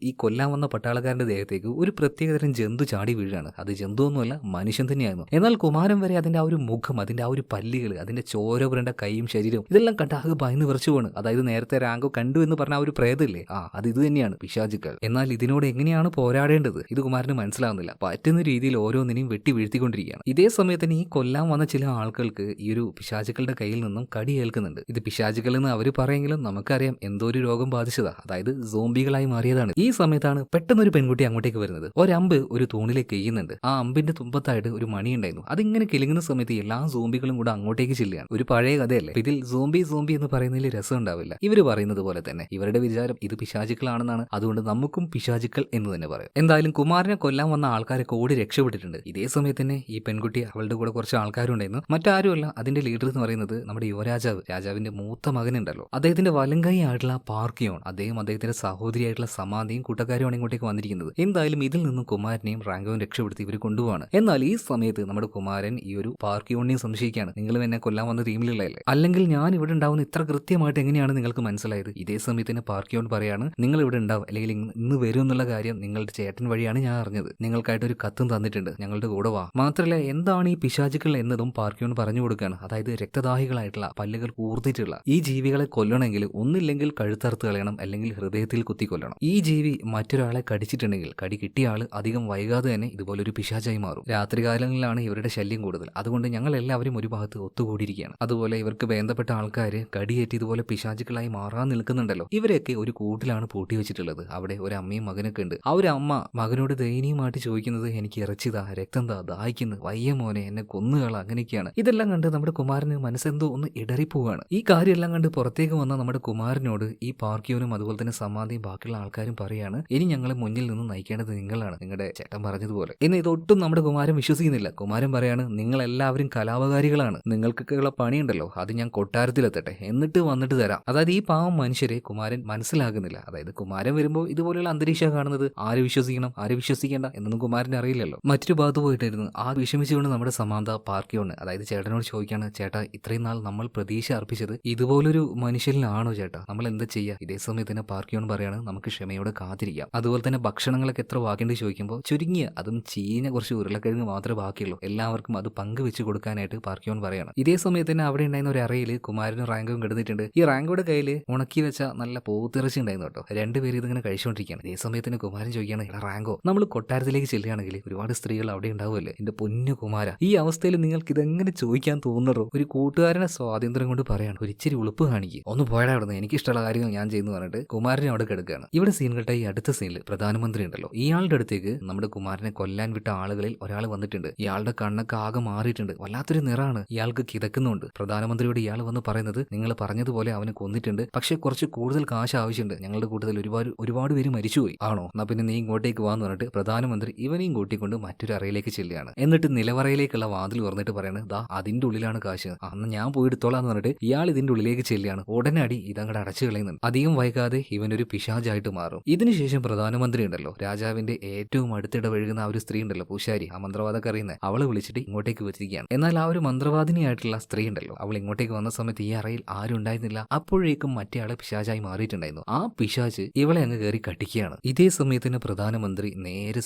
ഈ കൊല്ലാൻ വന്ന പട്ടാളക്കാരന്റെ ദേഹത്തേക്ക് ഒരു പ്രത്യേകതരം ജന്തു ചാടി വീഴാണ്. അത് ജന്തുവൊന്നുമല്ല, മനുഷ്യൻ തന്നെയായിരുന്നു. എന്നാൽ കുമാരൻ വരെ അതിന്റെ ആ ഒരു മുഖം, അതിന്റെ ആ ഒരു പല്ലുകൾ, അതിന്റെ ചോര പുരണ്ട കൈയും ശരീരവും ഇതെല്ലാം കണ്ട് ആകെ ഭയന്ന് വിറച്ചു പോണ്. അതായത് നേരത്തെ റാങ്കോ കണ്ടു എന്ന് പറഞ്ഞ ആ ഒരു പ്രേതമില്ലേ, അത് ഇത് തന്നെയാണ്, പിശാചുക്കൾ. എന്നാൽ ഇതിനോട് എങ്ങനെയാണ് പോരാടേണ്ടത് ഇത് കുമാരന് മനസ്സിലാവുന്നില്ല. പറ്റുന്ന രീതിയിൽ ഓരോന്നിനെയും വെട്ടി വീഴ്ത്തിക്കൊണ്ടിരിക്കുകയാണ്. ഇതേ സമയത്തിന് ഈ കൊല്ലാൻ വന്ന ചില ആൾക്കാർക്ക് ഈ ഒരു പിശാചുക്കളുടെ കയ്യിൽ നിന്നും കടി ഏൽക്കുന്നുണ്ട്. ഇത് പിശാചുക്കൾ എന്ന് അവർ പറയെങ്കിലും നമുക്കറിയാം എന്തോ ഒരു രോഗം ബാധിച്ചതാ, അതായത് സോംബികളായി മാറിയതാണ്. ഈ സമയത്താണ് പെട്ടെന്നൊരു പെൺകുട്ടി അങ്ങോട്ടേക്ക് വരുന്നത്. ഒരമ്പ് ഒരു തൂണിലേക്ക് എയ്യുന്നുണ്ട്. ആ അമ്പിന്റെ തുമ്പത്തായിട്ട് ഒരു മണി ഉണ്ടായിരുന്നു. അതിങ്ങനെ കിലുങ്ങുന്ന സമയത്ത് എല്ലാ സോംബികളും കൂടെ അങ്ങോട്ടേക്ക് ചെല്ലുകയാണ്. ഒരു പഴയ കഥയല്ലേ, ഇതിൽ സോംബി എന്ന് പറയുന്നതിൽ രസം ഉണ്ടാവില്ല. ഇവര് പറയുന്നത് പോലെ തന്നെ ഇവരുടെ വിചാരം ഇത് പിശാചുക്കളാണെന്നാണ്. അതുകൊണ്ട് നമുക്കും പിശാചുക്കൾ എന്ന് തന്നെ പറയാം. എന്തായാലും കുമാരനെ കൊല്ലാൻ വന്ന ആൾക്കാരൊക്കെ ഓടി രക്ഷപ്പെട്ടിട്ടുണ്ട്. ഇതേ സമയത്ത് തന്നെ ഈ പെൺകുട്ടി, അവളുടെ കൂടെ കുറച്ച് ആൾക്കാരുണ്ടായിരുന്നു. മറ്റാരുമല്ല, അതിന്റെ ലീഡർ എന്ന് പറയുന്നത് നമ്മുടെ യുവരാജാവ്, രാജാവിന്റെ മൂത്ത മകനുണ്ടല്ലോ, അദ്ദേഹത്തിന്റെ വലങ്കൈ ആയിട്ടുള്ള പാർക്കിയോൺ, അദ്ദേഹത്തിന്റെ സഹോദരിയായിട്ടുള്ള സമാധിയും കൂട്ടക്കാരുമാണ് ഇങ്ങോട്ടേക്ക് വന്നിരിക്കുന്നത്. എന്തായാലും ഇതിൽ നിന്നും കുമാരനെയും റാങ്കോയും രക്ഷപ്പെടുത്തി ഇവർ കൊണ്ടുപോവാണ്. എന്നാൽ ഈ സമയത്ത് നമ്മുടെ കുമാരൻ ഈ ഒരു പാർക്കിയോണിനെയും സംശയിക്കുകയാണ്. നിങ്ങളും എന്നെ കൊല്ലാൻ വന്ന ടീമിലുള്ളതല്ലേ, അല്ലെങ്കിൽ ഞാൻ ഇവിടെ ഉണ്ടാവുന്ന ഇത്ര കൃത്യമായിട്ട് എങ്ങനെയാണ് നിങ്ങൾക്ക് മനസ്സിലായത്? ഇതേ സമയത്ത് തന്നെ പാർക്കിയോൺ പറയാണ്, നിങ്ങൾ ഇവിടെ ഉണ്ടാവും, അല്ലെങ്കിൽ ഇന്ന് വരും എന്നുള്ള കാര്യം നിങ്ങളുടെ ചേട്ടൻ വഴിയാണ് ഞാൻ അറിഞ്ഞത്. നിങ്ങൾക്കായിട്ട് ഒരു കത്തും തന്നിട്ടുണ്ട്, ഞങ്ങളുടെ കൂടെ വാ. മാത്രമല്ല എന്താണ് ഈ പിശാചുക്കൾ എന്നതും പാർക്കിയോൺ പറഞ്ഞു കൊടുക്കുകയാണ്. അതായത് രക്തദാഹികളായിട്ടുള്ള, പല്ലുകൾ കൂർത്തിട്ടുള്ള ഈ ജീവികളെ കൊല്ലണമെങ്കിൽ ഒന്നില്ലെങ്കിൽ കഴുത്തറുത്ത് കളയണം, അല്ലെങ്കിൽ ഹൃദയത്തിൽ കുത്തി കൊല്ലണം. ഈ ജീവി മറ്റൊരാളെ കടിച്ചിട്ടുണ്ടെങ്കിൽ കടി കിട്ടിയ ആള് അധികം വൈകാതെ തന്നെ ഇതുപോലൊരു പിശാചായി മാറും. രാത്രികാലങ്ങളിലാണ് ഇവരുടെ ശല്യം കൂടുതൽ. അതുകൊണ്ട് ഞങ്ങൾ എല്ലാവരും ഒരു ഭാഗത്ത് ഒത്തുകൂടിയിരിക്കുകയാണ്. അതുപോലെ ഇവർക്ക് ബന്ധപ്പെട്ട ആൾക്കാർ കടിയേറ്റ് ഇതുപോലെ പിശാചുക്കളായി മാറാൻ നിൽക്കുന്നുണ്ടല്ലോ, ഇവരെയൊക്കെ ഒരു കൂട്ടിലാണ് പൂട്ടി വെച്ചിട്ടുള്ളത്. അവിടെ ഒരു അമ്മയും മകനൊക്കെ ഉണ്ട്. ആ ഒരു അമ്മ മകനോട് ദയനീയമായിട്ട് ചോദിക്കുന്നത്, എനിക്ക് ഇറച്ചിതാ, രക്തം താ, ദാഹിക്കുന്നു, വയ്യ മോനെ, എന്നെ കൊന്നുകള, അങ്ങനെയൊക്കെയാണ്. ഇതെല്ലാം കണ്ട് നമ്മുടെ കുമാരന് മനസ്സെന്തോ ഒന്ന് ഇടറിപ്പോവാണ്. ഈ കാര്യമെല്ലാം കണ്ട് പുറത്തേക്ക് വന്ന നമ്മുടെ കുമാരനോട് ഈ പാർക്കിയോനും അതുപോലെ തന്നെ സമാധിയും ബാക്കിയുള്ള ആൾക്കാരും പറയാണ്, ഇനി ഞങ്ങളെ മുന്നിൽ നിന്ന് നയിക്കേണ്ടത് നിങ്ങളാണ്, നിങ്ങളുടെ ചേട്ടൻ പറഞ്ഞതുപോലെ. എന്ന് ഇതൊട്ടും നമ്മുടെ കുമാരൻ വിശ്വസിക്കുന്നില്ല. കുമാരൻ പറയാണ്, നിങ്ങൾ എല്ലാവരും കലാപകാരികളാണ്, നിങ്ങൾക്കൊക്കെയുള്ള പണിയുണ്ടല്ലോ അത് ഞാൻ കൊട്ടാരത്തിലെത്തട്ടെ, എന്നിട്ട് വന്നിട്ട് തരാം. അതായത് ഈ പാവം മനുഷ്യരെ കുമാരൻ മനസ്സിലാകുന്നില്ല. അതായത് കുമാരൻ വരുമ്പോൾ ഇതുപോലെയുള്ള അന്തരീക്ഷം കാണുന്നത് ആര് വിശ്വസിക്കണം ആര് വിശ്വസിക്കേണ്ട എന്നൊന്നും കുമാരന് അറിയില്ലല്ലോ. മറ്റൊരു ഭാഗത്ത് പോയിട്ടായിരുന്നു ആ വിഷമിച്ചുകൊണ്ട് നമ്മുടെ സമാന്ത പാർക്കിയോണ്, അതായത് ചേട്ടനോട് ചോദിക്കാണ്, ചേട്ടാ ഇത്രയും നാൾ നമ്മൾ പ്രതീക്ഷ അർപ്പിച്ചത് ഇതുപോലൊരു മനുഷ്യനിലാണോ ചേട്ടാ, നമ്മൾ എന്താ ചെയ്യുക? ഇതേ സമയത്ത് തന്നെ പാർക്കിയോൺ പറയാണ്, നമുക്ക് ക്ഷമയോടെ കാത്തിരിക്കാം. അതുപോലെ തന്നെ ഭക്ഷണങ്ങളൊക്കെ എത്ര ബാക്കിയുണ്ട് ചോദിക്കുമ്പോൾ ചുരുങ്ങിയ അതും ചീഞ്ഞ കുറച്ച് ഉരുളക്കിഴങ്ങ് മാത്രമേ ബാക്കിയുള്ളൂ, എല്ലാവർക്കും അത് പങ്കുവെച്ച് കൊടുക്കാനായിട്ട് പാർക്കിയോൺ പറയാണ്. ഇതേ സമയത്ത് തന്നെ അവിടെ ഉണ്ടായിരുന്ന ഒരു അറയിൽ കുമാരനും റാങ്കും കിടന്നിട്ടുണ്ട്. ഈ റാങ്കോയുടെ കയ്യിൽ ഉണക്കി വെച്ച നല്ല പോത്തിറച്ചി ഉണ്ടായിരുന്നു കേട്ടോ. രണ്ടുപേരും ഇതിങ്ങനെ കഴിച്ചുകൊണ്ടിരിക്കുകയാണ്. ഇതേ സമയത്തിന് കുമാരൻ ചോദിക്കുകയാണ്, റാങ്കോ നമ്മൾ കൊട്ടാരത്തിലേക്ക് ചെല്ലുകയാണെങ്കിൽ ഒരുപാട് സ്ത്രീകൾ അവിടെ ഉണ്ടാവുമല്ലേ, എന്റെ പൊന്നു കുമാര, ഈ അവസ്ഥയിൽ നിങ്ങൾക്ക് ഇതെങ്ങനെ ചോദിക്കാൻ തോന്നുന്നോ? ഒരു കൂട്ടുകാരനെ സ്വാതന്ത്ര്യം കൊണ്ട് പറയാണ്, ഒരു ഇച്ചിരി ഉളുപ്പ് കാണിക്കുക, ഒന്ന് പോയാൽ അവിടെ നിന്ന്, എനിക്ക് ഇഷ്ടമുള്ള കാര്യങ്ങൾ ഞാൻ ചെയ്യുന്നു പറഞ്ഞിട്ട് കുമാരനെ അവിടെ കിടക്കുകയാണ്. ഇവിടെ സീൻ കേട്ട ഈ അടുത്ത സീനിൽ പ്രധാനമന്ത്രി ഉണ്ടല്ലോ, ഇയാളുടെ അടുത്തേക്ക് നമ്മുടെ കുമാരനെ കൊല്ലാൻ വിട്ട ആളുകളിൽ ഒരാൾ വന്നിട്ടുണ്ട്. ഇയാളുടെ കണ്ണൊക്കെ ആകെ മാറിയിട്ടുണ്ട്, വല്ലാത്തൊരു നിറാണ് ഇയാൾക്ക് കിതക്കുന്നുണ്ട്. പ്രധാനമന്ത്രിയോട് ഇയാൾ വന്ന് പറയുന്നത്, നിങ്ങൾ പറഞ്ഞതുപോലെ അവനെ കൊന്നിട്ടുണ്ട്, പക്ഷേ കുറച്ച് കൂടുതൽ കാശ് ആവശ്യമുണ്ട്, ഞങ്ങളുടെ കൂട്ടത്തിൽ ഒരുപാട് പേര് മരിച്ചുപോയി. ആണോ, എന്നാ പിന്നെ നീ ഇങ്ങോട്ടേക്ക് വാന്ന് പറഞ്ഞിട്ട് പ്രധാനമന്ത്രി ഇവനെയും കൂട്ടിക്കൊണ്ട് മറ്റൊരു അറയിലേക്ക് ചെല്ലുകയാണ്. എന്നിട്ട് നിലവറയിലേക്കുള്ള വാതിൽ തുറന്നിട്ട് പറയുന്നത്, ദാ അതിന്റെ ഉള്ളിലാണ് കാശ്, അന്ന് ഞാൻ പോയി എടുത്തോളാന്ന് പറഞ്ഞിട്ട് ഇയാൾ ഇതിന്റെ ഉള്ളിലേക്ക് ചെല്ലുകയാണ്. ഉടനെ അടി ഇതങ്ങടെ അടച്ചു കളയുന്നുണ്ട്. അധികം വൈകാതെ ഇവനൊരു പിശാചായിട്ട് മാറും. ഇതിനുശേഷം പ്രധാനമന്ത്രി ഉണ്ടല്ലോ, രാജാവിന്റെ ഏറ്റവും അടുത്തിടപഴകുന്ന ആ ഒരു സ്ത്രീ ഉണ്ടല്ലോ, പൂശാരി, ആ മന്ത്രവാദമൊക്കെ അറിയുന്നത്, അവളെ വിളിച്ചിട്ട് ഇങ്ങോട്ടേക്ക് വെച്ചിരിക്കുകയാണ്. എന്നാൽ ആ ഒരു മന്ത്രവാദിനിയായിട്ടുള്ള സ്ത്രീ ഉണ്ടല്ലോ, അവൾ ഇങ്ങോട്ടേക്ക് വന്ന സമയത്ത് ഈ അറയിൽ ആരും ഉണ്ടായിരുന്നില്ല. അപ്പോഴേക്കും മറ്റേ ആളെ പിശാചായി മാറിയിട്ടുണ്ടായിരുന്നു. ആ പിശാച്ച് ഇവളെ അങ്ങ് കയറി കടിക്കുകയാണ്. ഇതേ സമയത്തിന് പ്രധാനമന്ത്രി നേരെ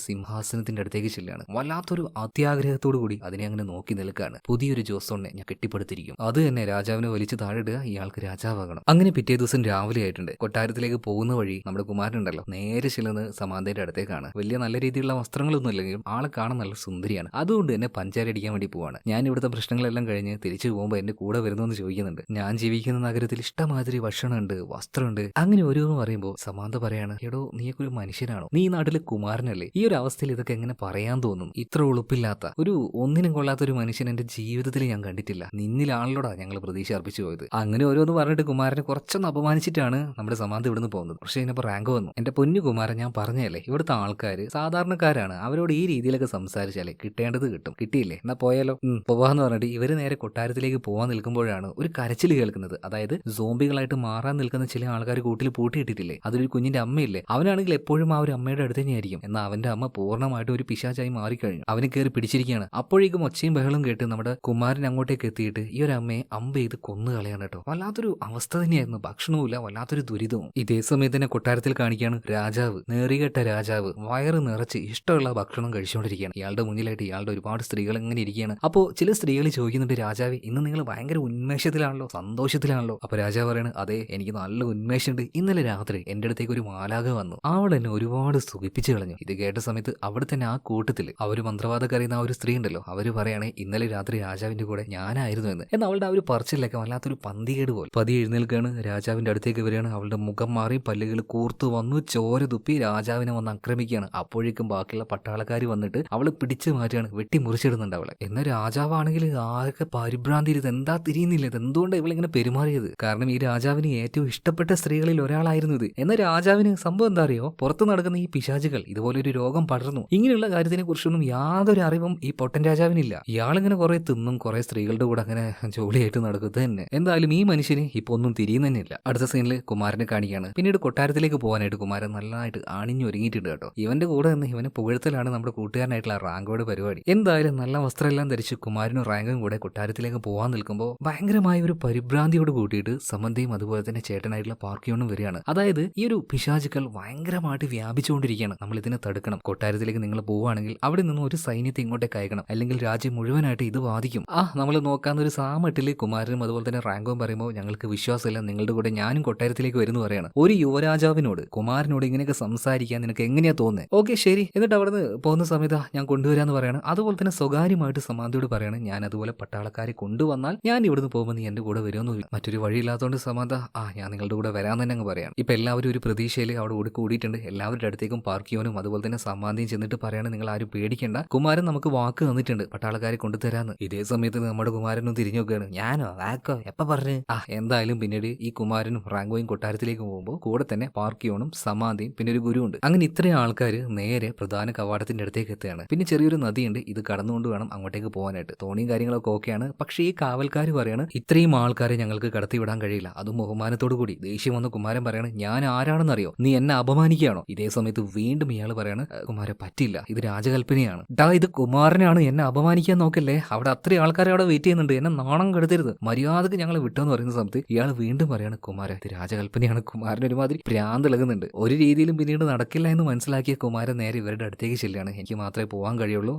സിംഹാസനത്തിന്റെ അടുത്തേക്ക് ചെല്ലുകയാണ്. വല്ലാത്തൊരു അത്യാഗ്രഹത്തോടു കൂടി അതിനെ അങ്ങനെ നോക്കി നിൽക്കുകയാണ്. പുതിയൊരു ജോസോണിനെ ഞാൻ കെട്ടിപ്പടുത്തിരിക്കും, അത് തന്നെ രാജാവിനെ വലിച്ചു താഴെടുക, ഇയാൾക്ക് രാജാവാകണം. അങ്ങനെ പിറ്റേ ദിവസം രാവിലെ ആയിട്ടുണ്ട്. കൊട്ടാരത്തിലേക്ക് പോകുന്ന വഴി നമ്മുടെ കുമാരനുണ്ടല്ലോ നേരെ ചെല്ലുന്നത് സമാന്തയുടെ അടുത്തേക്കാണ്. വലിയ നല്ല രീതിയിലുള്ള വസ്ത്രങ്ങളൊന്നും ഇല്ലെങ്കിലും ആളെ കാണാൻ നല്ല സുന്ദരിയാണ്. അതുകൊണ്ട് തന്നെ പഞ്ചാര അടിക്കാൻ വേണ്ടി പോവാണ്. ഞാൻ ഇവിടുത്തെ പ്രശ്നങ്ങളെല്ലാം കഴിഞ്ഞ് തിരിച്ചു പോകുമ്പോൾ എന്റെ കൂടെ വരുന്നു ചോദിക്കുന്നുണ്ട്. ഞാൻ ജീവിക്കുന്ന നഗരത്തിൽ ഇഷ്ടമാതിരി ഭക്ഷണമുണ്ട്, വസ്ത്രമുണ്ട്, അങ്ങനെ ഓരോന്ന് പറയുമ്പോൾ സമാന്ത പറയാണ്, എടോ നീയൊക്കെ ഒരു മനുഷ്യനാണോ, നീ ഈ നാട്ടിലെ കുമാരനല്ലേ, ഈ ഒരു അവസ്ഥയിൽ ഇതൊക്കെ എങ്ങനെ പറയാൻ തോന്നും? ഇത്ര ഉളുപ്പില്ലാത്ത ഒരു ഒന്നിനും കൊള്ളാത്ത ഒരു മനുഷ്യൻ എന്റെ ജീവിതത്തിൽ ഞാൻ കണ്ടിട്ടില്ല, നിന്നിലാണല്ലോടാ ഞങ്ങൾ പ്രതീക്ഷ അർപ്പിച്ചു പോയത്. അങ്ങനെ ഓരോന്ന് പറഞ്ഞിട്ട് കുമാരനെ കുറച്ചൊന്ന് അപമാനിച്ചിട്ടാണ് നമ്മുടെ സമാന്ത ഇവിടുന്ന് പോകുന്നത്. പക്ഷേ ഇതിനിപ്പോൾ റാങ്ക് വന്നു. എന്റെ പൊന്നു കുമാരൻ, ഞാൻ പറഞ്ഞല്ലേ ഇവിടുത്തെ ആൾക്കാർ സാധാരണക്കാരാണ്, അവരോട് ഈ രീതിയിലൊക്കെ സംസാരിച്ചാലേ കിട്ടേണ്ടത് കിട്ടും. കിട്ടിയില്ലേ, എന്നാ പോയാലോ, പോവാന്ന് പറഞ്ഞിട്ട് ഇവര് നേരെ കൊട്ടാരത്തിലേക്ക് പോകാൻ നിൽക്കുമ്പോഴാണ് ഒരു കരച്ചിൽ കേൾക്കുന്നത്. അതായത് സോംബികളായിട്ട് മാറാൻ നിൽക്കുന്ന ചില ആൾക്കാർ കൂട്ടിൽ പൂട്ടിയിട്ടിട്ടില്ലേ, അതിലൊരു കുഞ്ഞിന്റെ അമ്മയില്ലേ, അവനാണെങ്കിൽ എപ്പോഴും ആ ഒരു അമ്മയുടെ അടുത്ത് തന്നെയായിരിക്കും. എന്നാൽ അവന്റെ അമ്മ പൂർണ്ണമായിട്ട് ഒരു പിശാചായി മാറിക്കഴിഞ്ഞു. അവനെ കയറി പിടിച്ചിരിക്കുകയാണ്. അപ്പോഴേക്കും ഒച്ചയും ബഹളും കേട്ട് നമ്മുടെ കുമാരൻ അങ്ങോട്ടേക്ക് എത്തിയിട്ട് ഈ ഒരു അമ്മയെ അമ്പ് ചെയ്ത് കൊന്നു കളയാണ് കേട്ടോ. വല്ലാത്തൊരു അവസ്ഥ തന്നെയായിരുന്നു. ഭക്ഷണവും ഇല്ല, വല്ലാത്തൊരു ദുരിതവും. ഇതേ സമയത്ത് തന്നെ കൊട്ടാരത്തിൽ കാണിക്കുകയാണ് രാജാവ്, നേറികെട്ട രാജാവ്, വയറ് നിറച്ച് ഇഷ്ടമുള്ള ഭക്ഷണം കഴിച്ചുകൊണ്ടിരിക്കുകയാണ്. ഇയാളുടെ മുന്നിലായിട്ട് ഇയാളുടെ ഒരുപാട് സ്ത്രീകൾ ഇങ്ങനെ ഇരിക്കുകയാണ്. അപ്പോൾ ചില സ്ത്രീകൾ ചോദിക്കുന്നുണ്ട്, രാജാവ് ഇന്ന് നിങ്ങൾ ഭയങ്കര ഉന്മേഷത്തിലാണല്ലോ, സന്തോഷത്തിലാണല്ലോ. അപ്പൊ രാജാവ് പറയാണ്, അതെ എനിക്ക് നല്ല ഉന്മേഷമുണ്ട്. ഇന്നലെ രാത്രി എന്റെ അടുത്തേക്ക് ഒരു മാലാഖ വന്നു, അവൾ എന്നെ ഒരുപാട് സുഖിപ്പിച്ചു കളഞ്ഞു. ഇത് കേട്ട സമയത്ത് അവിടെ തന്നെ ആ കൂട്ടത്തിൽ ആ ഒരു മന്ത്രവാദം അറിയുന്ന ആ ഒരു സ്ത്രീ ഉണ്ടല്ലോ, അവര് പറയാണ് ഇന്നലെ രാത്രി രാജാവിന്റെ കൂടെ ഞാനായിരുന്നു എന്ന്. എന്നാൽ അവളുടെ ആ ഒരു പറച്ചിലൊക്കെ വല്ലാത്തൊരു പന്തികേട് പോലെ. പതി എഴുന്നേൽക്കാണ്, രാജാവിന്റെ അടുത്തേക്ക് വരികയാണ്. അവളുടെ മുഖം മാറി, പല്ലുകൾ കൂർത്തു വന്നു, ചോര തുപ്പി രാജാവിനെ വന്ന് ആക്രമിക്കുകയാണ്. അപ്പോഴേക്കും ബാക്കിയുള്ള പട്ടാളക്കാർ വന്നിട്ട് അവളെ പിടിച്ചു മാറ്റുകയാണ്, വെട്ടി മുറിച്ചിടുന്നുണ്ട് അവളെ. എന്നാൽ രാജാവാണെങ്കിൽ ആകെ പരിഭ്രാന്തി, ഇത് എന്താ തിരിയുന്നില്ല, ഇത് എന്തുകൊണ്ട് ഇവളിങ്ങനെ പെരുമാറിയത്? കാരണം ഈ രാജാവിന് ഏറ്റവും ഇഷ്ടപ്പെട്ട സ്ത്രീകളിൽ ഒരാളായിരുന്നു ഇത്. എന്നാൽ രാജാവിന് സംഭവം എന്താ അറിയോ, പുറത്ത് നടക്കുന്ന ഈ പിശാചുകൾ ഇതുപോലൊരു രോഗം പടർന്നു, ഇങ്ങനെയുള്ള കാര്യത്തിനെ കുറിച്ചൊന്നും യാതൊരു അറിവും ഈ പൊട്ടൻ രാജാവിനില്ല. ഇയാളിങ്ങനെ കുറെ തിന്നും കുറെ സ്ത്രീകളുടെ കൂടെ അങ്ങനെ ജോലിയായിട്ട് നടക്കുന്നത് തന്നെ. എന്തായാലും ഈ മനുഷ്യന് ഇപ്പൊ ഒന്നും തിരിയുന്നില്ല. അടുത്ത സീനിൽ കുമാരനെ കാണിക്കുകയാണ്. പിന്നീട് കൊട്ടാരത്തിലേക്ക് പോകാനായിട്ട് കുമാരൻ നല്ലതായിട്ട് അണിഞ്ഞൊരുങ്ങിയിട്ടുണ്ട് കേട്ടോ. ഇവന്റെ കൂടെ നിന്ന് ഇവനെ പുകഴ്ത്തലാണ് നമ്മുടെ കൂട്ടുകാരനായിട്ടുള്ള റാങ്കോയുടെ പരിപാടി. എന്തായാലും നല്ല വസ്ത്രമെല്ലാം ധരിച്ച് കുമാരനും റാങ്കും കൂടെ കൊട്ടാരത്തിലേക്ക് പോകാൻ നിൽക്കുമ്പോൾ ഭയങ്കരമായ ഒരു പരിഭ്രാന്തിയോട് കൂട്ടിയിട്ട് സമന്തയും അതുപോലെ തന്നെ ചേട്ടനായിട്ടുള്ള പാർക്കിയോണും വരികയാണ്. അതായത് ഈ ഒരു പിശാചുക്കൾ ഭയങ്കരമായിട്ട് വ്യാപിച്ചുകൊണ്ടിരിക്കുകയാണ്, നമ്മൾ ഇതിനെ തടുക്കണം. കൊട്ടാരത്തിലേക്ക് നിങ്ങൾ പോവുകയാണെങ്കിൽ അവിടെ നിന്ന് ഒരു സൈന്യത്തെ ഇങ്ങോട്ടേക്ക് അയക്കണം, അല്ലെങ്കിൽ രാജ്യം മുഴുവനായിട്ട് ഇത് ബാധിക്കും. നമ്മൾ നോക്കാന്നൊരു സാമട്ടില് കുമാരനും അതുപോലെ തന്നെ റാങ്കോയും പറയുമ്പോൾ ഞങ്ങൾക്ക് വിശ്വാസമില്ല, നിങ്ങളുടെ കൂടെ ഞാനും കൊട്ടാരത്തിലേക്ക് വരുന്നു പറയാണ്. ഒരു യുവരാജാവിനോട് കുമാരനോട് ഇങ്ങനെയൊക്കെ സംസാരിക്കാൻ നിനക്ക് എങ്ങനെയാ തോന്നുന്നത്? ഓക്കെ ശരി. എന്നിട്ട് അവിടെ നിന്ന് പോകുന്ന സമയത്ത് ഞാൻ കൊണ്ടുവരാന്ന് പറയാണ്. അതുപോലെ തന്നെ സ്വകാര്യമായിട്ട് സമാന്തയോട് പറയാണ്, ഞാൻ അതുപോലെ പട്ടാളക്കാരെ കൊണ്ടുവന്നാൽ ഞാൻ ഇവിടുന്ന് പോകുമ്പോൾ നീ എന്റെ കൂടെ വരുമെന്ന്. മറ്റൊരു വഴിയില്ലാത്തതുകൊണ്ട് സമാന്ത ഞാൻ നിങ്ങളുടെ കൂടെ വരാൻ തന്നെ അങ്ങ് പറയാണ്. ഇപ്പൊ എല്ലാവരും ഒരു പ്രതീക്ഷയിൽ അവിടെ കൂടി കൂടിയിട്ടുണ്ട്. എല്ലാവരുടെ അടുത്തേക്കും പാർക്കിയോനും അതുപോലെ തന്നെ സമാന്തിയും ചെന്നിട്ട് പറയാണ്, നിങ്ങൾ ആരും പേടിക്കേണ്ട, കുമാരൻ നമുക്ക് വാക്ക് തന്നിട്ടുണ്ട് പട്ടാളക്കാരെ കൊണ്ടുതരാന്ന്. ഇതേ സമയത്ത് നമ്മുടെ കുമാരനും തിരിഞ്ഞു നോക്കുകയാണ്. ഞാനോ വാക്കോ എപ്പ പറഞ്ഞു? എന്തായാലും പിന്നീട് ഈ കുമാരനും റാങ്കോയും കൊട്ടാരത്തിലേക്ക് പോകുമ്പോൾ കൂടെ തന്നെ പാർക്കിയോണും സമാന്തിയും പിന്നെ ഒരു ഗുരുവുണ്ട്. അങ്ങനെ ഇത്രയും ആൾക്കാർ നേരെ പ്രധാന കവാടത്തിന്റെ അടുത്തേക്ക് എത്തുകയാണ്. പിന്നെ ചെറിയൊരു നദിയുണ്ട്, ഇത് കടന്നുകൊണ്ട് വേണം അങ്ങോട്ടേക്ക് പോകാനായിട്ട്. തോണിയും കാര്യങ്ങളൊക്കെ ഓക്കെയാണ്. പക്ഷേ ഈ കാവൽക്കാർ പറയാണ്, ഇത്രയും ആൾക്കാരെ ഞങ്ങൾക്ക് കടത്തിവിടാൻ കഴിയില്ല. അതും ബഹുമാനത്തോടു കൂടി. ദേഷ്യം വന്ന കുമാരൻ പറയാണ്, ഞാൻ ആരാണെന്നറിയോ, നീ എന്നെ അപമാനിക്കുകയാണോ? ഇതേ സമയത്ത് വീണ്ടും ഇയാൾ പറയാണ്, കുമാരൻ പറ്റില്ല, ഇത് രാജകൽപ്പനയാണ്. ഇത് കുമാരനാണ്, എന്നെ അപമാനിക്കാൻ നോക്കല്ലേ, അവിടെ അത്രയും ആൾക്കാരെ അവിടെ വെയിറ്റ് ചെയ്യുന്നുണ്ട്, എന്നെ നാണം കെടുത്തരുത്, മര്യാദക്ക് ഞങ്ങൾ വിട്ടെന്ന് പറയുന്ന സമയത്ത് ഇയാൾ വീണ്ടും പറയാണ്, കുമാരൻ ഇത് രാജകൽപ്പനയാണ്. കുമാരൻ ഒരുമാതിരി ഭ്രാന്ത് ഇളകുന്നുണ്ട്. ഒരു രീതിയിലും പിന്നീട് നടക്കില്ല എന്ന് മനസ്സിലാക്കിയ കുമാരൻ നേരെ ഇവരുടെ അടുത്തേക്ക് ചെല്ലുകയാണ്. എനിക്ക് മാത്രമേ പോകാൻ കഴിയുള്ളൂ.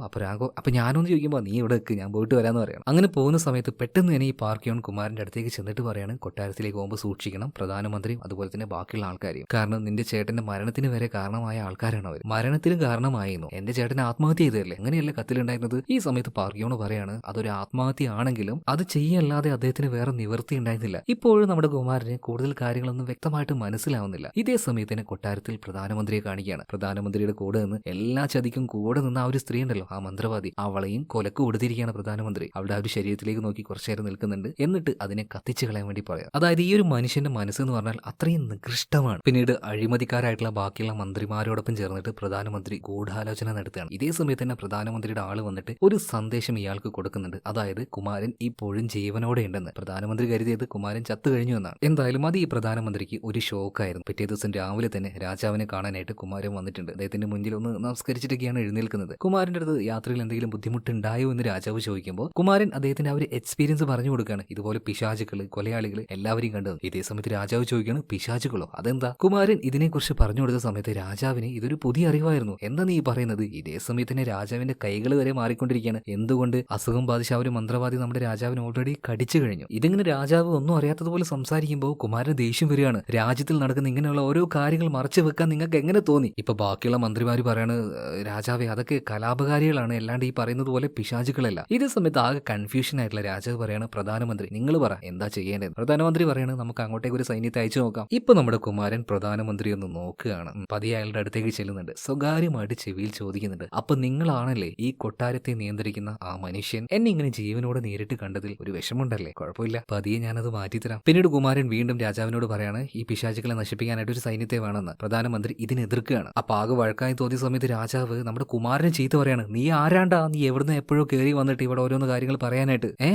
അപ്പൊ ഞാനൊന്ന് ചോദിക്കുമ്പോൾ നീ ഇവിടെ വെക്ക്, ഞാൻ പോയിട്ട് വരാന്ന് പറയണം. അങ്ങനെ പോകുന്ന സമയത്ത് പെട്ടെന്ന് തന്നെ ഈ പാർക്കിയോൺ കുമാരന്റെ അടുത്തേക്ക് ചെന്നിട്ട് പറയാണ്, കൊട്ടാരത്തിലേക്ക് പോകുമ്പോൾ സൂക്ഷിക്കണം, പ്രധാനമന്ത്രിയും അതുപോലെ തന്നെ ബാക്കിയുള്ള ആൾക്കാരെയും. കാരണം നിന്റെ ചേട്ടന്റെ മരണത്തിന് വരെ കാരണമായ ആൾക്കാരാണ് അവർ. മരണത്തിന് കാരണമായിരുന്നു, എന്റെ ചേട്ടൻ ആത്മഹത്യ ചെയ്തതല്ലേ, അങ്ങനെയല്ലേ കത്തിലുണ്ടായിരുന്നത്? ഈ സമയത്ത് പാർക്കിയോൺ പറയാണ്, അതൊരു ആത്മഹത്യ ആണെങ്കിലും അത് ചെയ്യല്ലാതെ അദ്ദേഹത്തിന് വേറെ നിവൃത്തി ഉണ്ടായിരുന്നില്ല. ഇപ്പോഴും നമ്മുടെ കുമാരന് കൂടുതൽ കാര്യങ്ങളൊന്നും വ്യക്തമായിട്ട് മനസ്സിലാവുന്നില്ല. ഇതേ സമയത്തിന് കൊട്ടാരത്തിൽ പ്രധാനമന്ത്രിയെ കാണിക്കുകയാണ്. പ്രധാനമന്ത്രിയുടെ കൂടെ നിന്ന് എല്ലാ ചതിക്കും കൂടെ നിന്ന് ആ ഒരു സ്ത്രീ ഉണ്ടല്ലോ, ആ മന്ത്രവാദി, അവളെയും കൊലക്ക് കൊടുത്തിരിക്കുകയാണ് പ്രധാനമന്ത്രി. അവിടെ ആ ഒരു ശരീരത്തിലേക്ക് നോക്കി കുറച്ചു നേരം നിൽക്കുന്നുണ്ട്. എന്നിട്ട് അതിനെ കത്തിച്ചു കളയാൻ വേണ്ടി പറയാം. അതായത് ഈ ഒരു മനുഷ്യന്റെ മനസ്സ് എന്ന് പറഞ്ഞാൽ അത്രയും നികൃഷ്ടമാണ്. പിന്നീട് അഴിമതിക്കാരായിട്ടുള്ള ബാക്കിയുള്ള മന്ത്രിമാരോടൊപ്പം ചേർന്നിട്ട് പ്രധാനമന്ത്രി ഗൂഢാലോചന നടത്തുകയാണ്. ഇതേ സമയത്ത് തന്നെ പ്രധാനമന്ത്രിയുടെ ആള് വന്നിട്ട് ഒരു സന്ദേശം ഇയാൾക്ക് കൊടുക്കുന്നുണ്ട്. അതായത് കുമാരൻ ഇപ്പോഴും ജീവനോടെ ഉണ്ടെന്ന്. പ്രധാനമന്ത്രി കരുതിയത് കുമാരൻ ചത്തു കഴിഞ്ഞു എന്നാണ്. എന്തായാലും അത് ഈ പ്രധാനമന്ത്രിക്ക് ഒരു ഷോക്കായിരുന്നു. പിറ്റേ ദിവസം രാവിലെ തന്നെ രാജാവിനെ കാണാനായിട്ട് കുമാരൻ വന്നിട്ടുണ്ട്. അദ്ദേഹത്തിന്റെ മുന്നിൽ ഒന്ന് നമസ്കരിച്ചിട്ടൊക്കെയാണ് എഴുന്നേൽക്കുന്നത്. കുമാരന്റെ അടുത്ത് യാത്രയിൽ എന്തെങ്കിലും ബുദ്ധിമുട്ടുണ്ടായോ എന്ന് രാജാവ് ചോദിക്കുമ്പോൾ കുമാരൻ അദ്ദേഹത്തിന്റെ ആ ഒരു എക്സ്പീരിയൻസ് പറഞ്ഞു കൊടുക്കുകയാണ്. ഇതുപോലെ പിശാചുക്കള്, കൊലയാളികൾ എല്ലാവരെയും കണ്ടത്. ഇതേ സമയത്ത് രാജാവ് ചോദിക്കുകയാണ്, പിശാചുകളോ അതെന്താ? കുമാരൻ ഇതിനെക്കുറിച്ച് പറഞ്ഞു കൊടുത്ത സമയത്ത് രാജാവിന് ഇതൊരു പുതിയ അറിവായിരുന്നു. എന്താ നീ പറയുന്നത്? ഇതേ സമയത്ത് തന്നെ രാജാവിന്റെ കൈകൾ വരെ മാറിക്കൊണ്ടിരിക്കുകയാണ്. എന്തുകൊണ്ട്? അസുഖം ബാധിച്ച ഒരു മന്ത്രവാദി നമ്മുടെ രാജാവിന് ഓൾറെഡി കടിച്ചു കഴിഞ്ഞു. ഇതിങ്ങനെ രാജാവ് ഒന്നും അറിയാത്തതുപോലെ സംസാരിക്കുമ്പോൾ കുമാരന് ദേഷ്യം വരികയാണ്. രാജ്യത്തിൽ നടക്കുന്ന ഇങ്ങനെയുള്ള ഓരോ കാര്യങ്ങൾ മറച്ചു വെക്കാൻ നിങ്ങൾക്ക് എങ്ങനെ തോന്നി? ഇപ്പൊ ബാക്കിയുള്ള മന്ത്രിമാര് പറയാണ്, രാജാവെ അതൊക്കെ കലാപകാരികളാണ്, അല്ലാണ്ട് ഈ പറയുന്നത് പോലെ പിശാചുകളല്ല. ഇതേ സമയത്ത് ആകെ കൺഫ്യൂഷൻ ആയിട്ടുള്ള രാജാവ് പറയാണ്, പ്രധാനമന്ത്രി നിങ്ങൾ പറ എന്താ ചെയ്യേണ്ടത്? പ്രധാനമന്ത്രി പറയാണ്, നമുക്ക് അങ്ങോട്ടേക്ക് ഒരു സൈന്യത്തെ അയച്ചു നോക്കാം. ഇപ്പൊ നമ്മുടെ കുമാരൻ പ്രധാനമന്ത്രി ഒന്ന് നോക്കുകയാണ്. പതിയെ അയാളുടെ അടുത്തേക്ക് ചെല്ലുന്നുണ്ട്. സ്വകാര്യമായിട്ട് ചെവിയിൽ ചോദിക്കുന്നുണ്ട്, അപ്പൊ നിങ്ങളാണല്ലേ ഈ കൊട്ടാരത്തെ നിയന്ത്രിക്കുന്ന ആ മനുഷ്യൻ? എന്നെ ഇങ്ങനെ ജീവനോട് നേരിട്ട് കണ്ടതിൽ ഒരു വിഷമമുണ്ടല്ലേ? കുഴപ്പമില്ല, പതിയെ ഞാനത് മാറ്റിത്തരാം. പിന്നീട് കുമാരൻ വീണ്ടും രാജാവിനോട് പറയാണ്, ഈ പിശാചുക്കളെ നശിപ്പിക്കാനായിട്ട് ഒരു സൈന്യത്തെ വേണമെന്ന്. പ്രധാനമന്ത്രി ഇതിനെതിർക്കുകയാണ്. അപ്പൊ ആകെ വഴക്കായി തോന്നിയ സമയത്ത് രാജാവ് നമ്മുടെ കുമാരനെ ചീത്ത പറയാണ്, നീ ആരാണ്ടാ? നീ എവിടുന്ന് എപ്പോഴോ കയറി വന്നിട്ട് ഇവിടെ ഓരോന്ന് കാര്യങ്ങൾ പറയാനായിട്ട്?